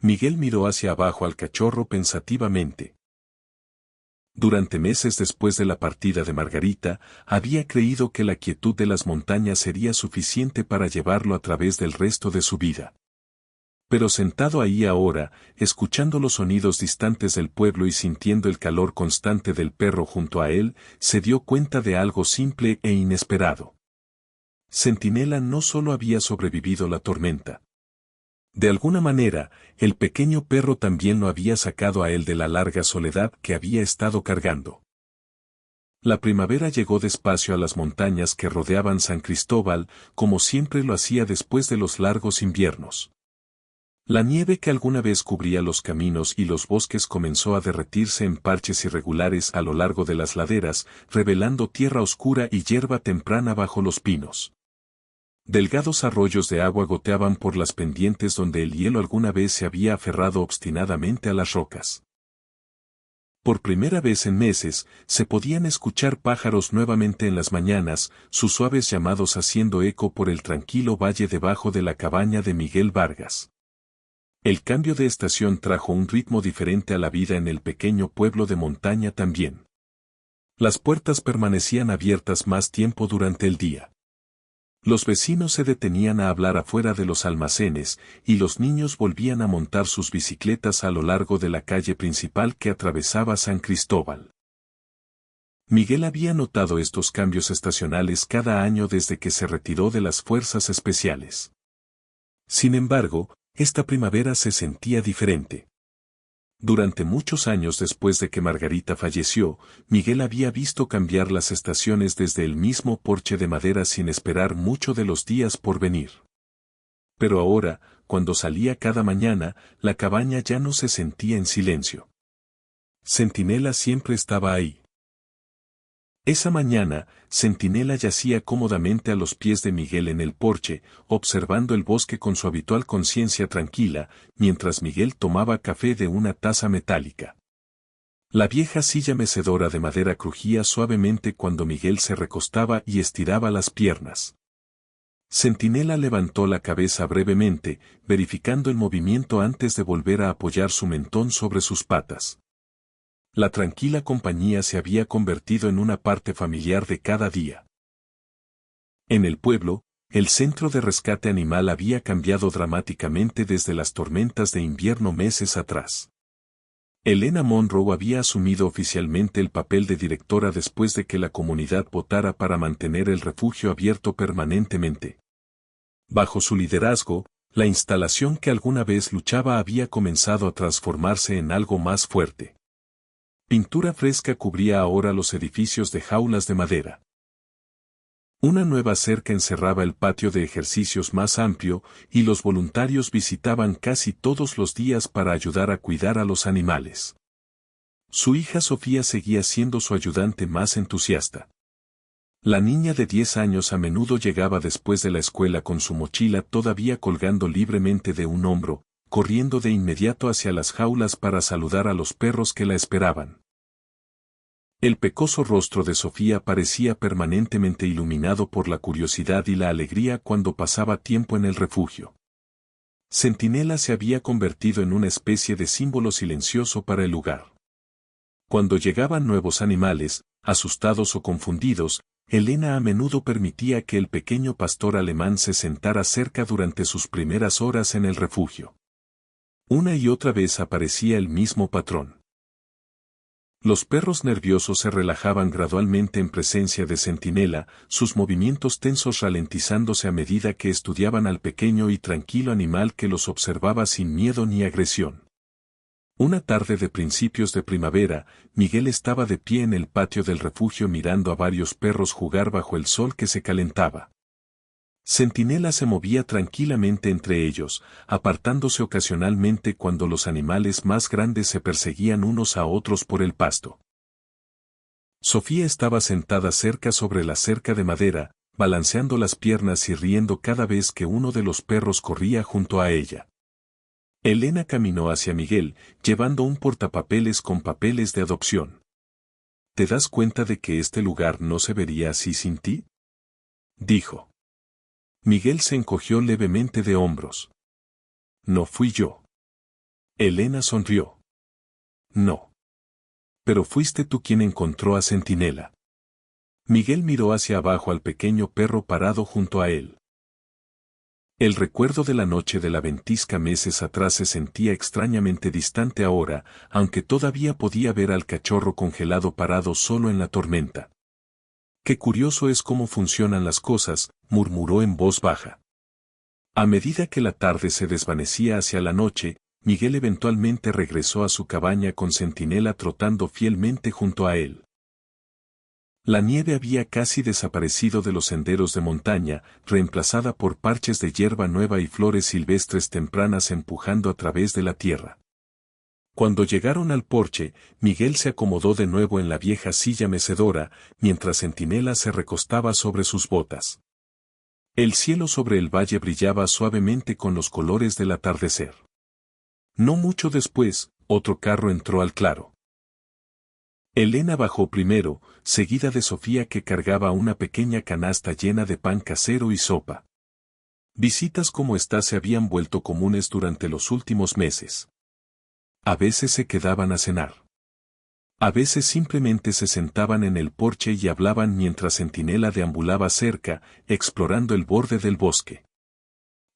Miguel miró hacia abajo al cachorro pensativamente. Durante meses después de la partida de Margarita, había creído que la quietud de las montañas sería suficiente para llevarlo a través del resto de su vida. Pero sentado ahí ahora, escuchando los sonidos distantes del pueblo y sintiendo el calor constante del perro junto a él, se dio cuenta de algo simple e inesperado. Centinela no solo había sobrevivido la tormenta. De alguna manera, el pequeño perro también lo había sacado a él de la larga soledad que había estado cargando. La primavera llegó despacio a las montañas que rodeaban San Cristóbal, como siempre lo hacía después de los largos inviernos. La nieve que alguna vez cubría los caminos y los bosques comenzó a derretirse en parches irregulares a lo largo de las laderas, revelando tierra oscura y hierba temprana bajo los pinos. Delgados arroyos de agua goteaban por las pendientes donde el hielo alguna vez se había aferrado obstinadamente a las rocas. Por primera vez en meses, se podían escuchar pájaros nuevamente en las mañanas, sus suaves llamados haciendo eco por el tranquilo valle debajo de la cabaña de Miguel Vargas. El cambio de estación trajo un ritmo diferente a la vida en el pequeño pueblo de montaña también. Las puertas permanecían abiertas más tiempo durante el día. Los vecinos se detenían a hablar afuera de los almacenes, y los niños volvían a montar sus bicicletas a lo largo de la calle principal que atravesaba San Cristóbal. Miguel había notado estos cambios estacionales cada año desde que se retiró de las fuerzas especiales. Sin embargo, esta primavera se sentía diferente. Durante muchos años después de que Margarita falleció, Miguel había visto cambiar las estaciones desde el mismo porche de madera sin esperar mucho de los días por venir. Pero ahora, cuando salía cada mañana, la cabaña ya no se sentía en silencio. Centinela siempre estaba ahí. Esa mañana, Centinela yacía cómodamente a los pies de Miguel en el porche, observando el bosque con su habitual conciencia tranquila, mientras Miguel tomaba café de una taza metálica. La vieja silla mecedora de madera crujía suavemente cuando Miguel se recostaba y estiraba las piernas. Centinela levantó la cabeza brevemente, verificando el movimiento antes de volver a apoyar su mentón sobre sus patas. La tranquila compañía se había convertido en una parte familiar de cada día. En el pueblo, el centro de rescate animal había cambiado dramáticamente desde las tormentas de invierno meses atrás. Elena Monroe había asumido oficialmente el papel de directora después de que la comunidad votara para mantener el refugio abierto permanentemente. Bajo su liderazgo, la instalación que alguna vez luchaba había comenzado a transformarse en algo más fuerte. Pintura fresca cubría ahora los edificios de jaulas de madera. Una nueva cerca encerraba el patio de ejercicios más amplio, y los voluntarios visitaban casi todos los días para ayudar a cuidar a los animales. Su hija Sofía seguía siendo su ayudante más entusiasta. La niña de 10 años a menudo llegaba después de la escuela con su mochila todavía colgando libremente de un hombro, corriendo de inmediato hacia las jaulas para saludar a los perros que la esperaban. El pecoso rostro de Sofía parecía permanentemente iluminado por la curiosidad y la alegría cuando pasaba tiempo en el refugio. Centinela se había convertido en una especie de símbolo silencioso para el lugar. Cuando llegaban nuevos animales, asustados o confundidos, Elena a menudo permitía que el pequeño pastor alemán se sentara cerca durante sus primeras horas en el refugio. Una y otra vez aparecía el mismo patrón. Los perros nerviosos se relajaban gradualmente en presencia de Centinela, sus movimientos tensos ralentizándose a medida que estudiaban al pequeño y tranquilo animal que los observaba sin miedo ni agresión. Una tarde de principios de primavera, Miguel estaba de pie en el patio del refugio mirando a varios perros jugar bajo el sol que se calentaba. Centinela se movía tranquilamente entre ellos, apartándose ocasionalmente cuando los animales más grandes se perseguían unos a otros por el pasto. Sofía estaba sentada cerca sobre la cerca de madera, balanceando las piernas y riendo cada vez que uno de los perros corría junto a ella. Elena caminó hacia Miguel, llevando un portapapeles con papeles de adopción. ¿Te das cuenta de que este lugar no se vería así sin ti?, dijo. Miguel se encogió levemente de hombros. No fui yo. Elena sonrió. No. Pero fuiste tú quien encontró a Centinela. Miguel miró hacia abajo al pequeño perro parado junto a él. El recuerdo de la noche de la ventisca meses atrás se sentía extrañamente distante ahora, aunque todavía podía ver al cachorro congelado parado solo en la tormenta. Qué curioso es cómo funcionan las cosas, murmuró en voz baja. A medida que la tarde se desvanecía hacia la noche, Miguel eventualmente regresó a su cabaña con Centinela trotando fielmente junto a él. La nieve había casi desaparecido de los senderos de montaña, reemplazada por parches de hierba nueva y flores silvestres tempranas empujando a través de la tierra. Cuando llegaron al porche, Miguel se acomodó de nuevo en la vieja silla mecedora, mientras Centinela se recostaba sobre sus botas. El cielo sobre el valle brillaba suavemente con los colores del atardecer. No mucho después, otro carro entró al claro. Elena bajó primero, seguida de Sofía que cargaba una pequeña canasta llena de pan casero y sopa. Visitas como esta se habían vuelto comunes durante los últimos meses. A veces se quedaban a cenar. A veces simplemente se sentaban en el porche y hablaban mientras Centinela deambulaba cerca, explorando el borde del bosque.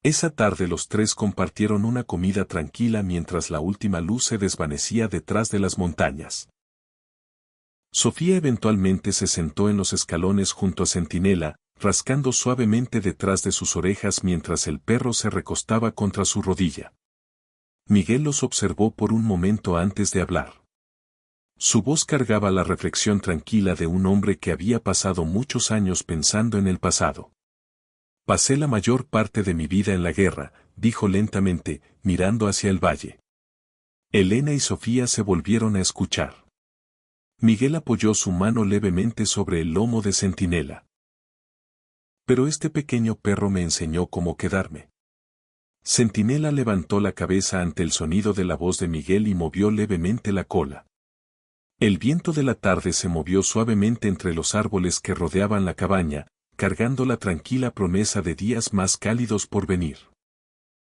Esa tarde los tres compartieron una comida tranquila mientras la última luz se desvanecía detrás de las montañas. Sofía eventualmente se sentó en los escalones junto a Centinela, rascando suavemente detrás de sus orejas mientras el perro se recostaba contra su rodilla. Miguel los observó por un momento antes de hablar. Su voz cargaba la reflexión tranquila de un hombre que había pasado muchos años pensando en el pasado. Pasé la mayor parte de mi vida en la guerra, dijo lentamente, mirando hacia el valle. Elena y Sofía se volvieron a escuchar. Miguel apoyó su mano levemente sobre el lomo de Centinela. Pero este pequeño perro me enseñó cómo quedarme. Centinela levantó la cabeza ante el sonido de la voz de Miguel y movió levemente la cola. El viento de la tarde se movió suavemente entre los árboles que rodeaban la cabaña, cargando la tranquila promesa de días más cálidos por venir.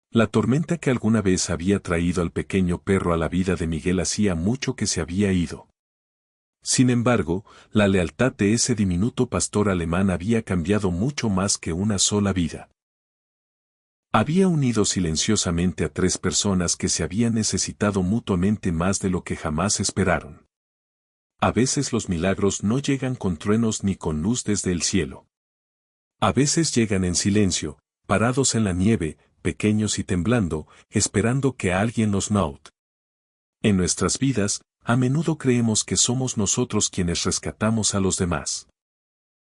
La tormenta que alguna vez había traído al pequeño perro a la vida de Miguel hacía mucho que se había ido. Sin embargo, la lealtad de ese diminuto pastor alemán había cambiado mucho más que una sola vida. Había unido silenciosamente a tres personas que se habían necesitado mutuamente más de lo que jamás esperaron. A veces los milagros no llegan con truenos ni con luz desde el cielo. A veces llegan en silencio, parados en la nieve, pequeños y temblando, esperando que alguien los note. En nuestras vidas, a menudo creemos que somos nosotros quienes rescatamos a los demás.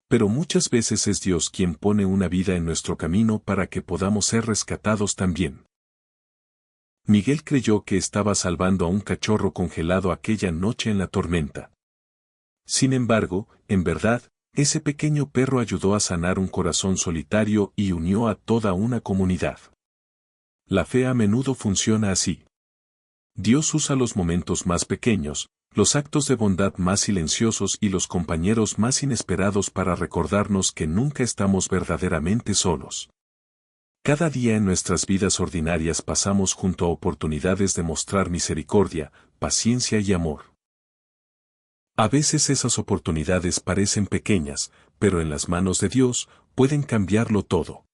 Pero muchas veces es Dios quien pone una vida en nuestro camino para que podamos ser rescatados también. Miguel creyó que estaba salvando a un cachorro congelado aquella noche en la tormenta. Sin embargo, en verdad, ese pequeño perro ayudó a sanar un corazón solitario y unió a toda una comunidad. La fe a menudo funciona así. Dios usa los momentos más pequeños, los actos de bondad más silenciosos y los compañeros más inesperados para recordarnos que nunca estamos verdaderamente solos. Cada día en nuestras vidas ordinarias pasamos junto a oportunidades de mostrar misericordia, paciencia y amor. A veces esas oportunidades parecen pequeñas, pero en las manos de Dios pueden cambiarlo todo.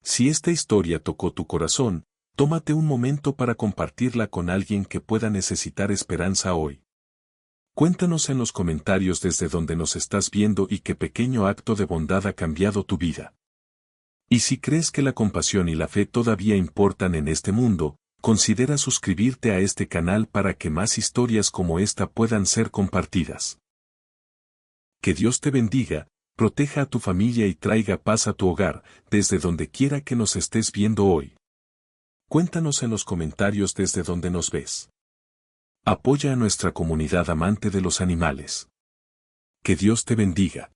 Si esta historia tocó tu corazón, tómate un momento para compartirla con alguien que pueda necesitar esperanza hoy. Cuéntanos en los comentarios desde donde nos estás viendo y qué pequeño acto de bondad ha cambiado tu vida. Y si crees que la compasión y la fe todavía importan en este mundo, considera suscribirte a este canal para que más historias como esta puedan ser compartidas. Que Dios te bendiga, proteja a tu familia y traiga paz a tu hogar, desde donde quiera que nos estés viendo hoy. Cuéntanos en los comentarios desde donde nos ves. Apoya a nuestra comunidad amante de los animales. Que Dios te bendiga.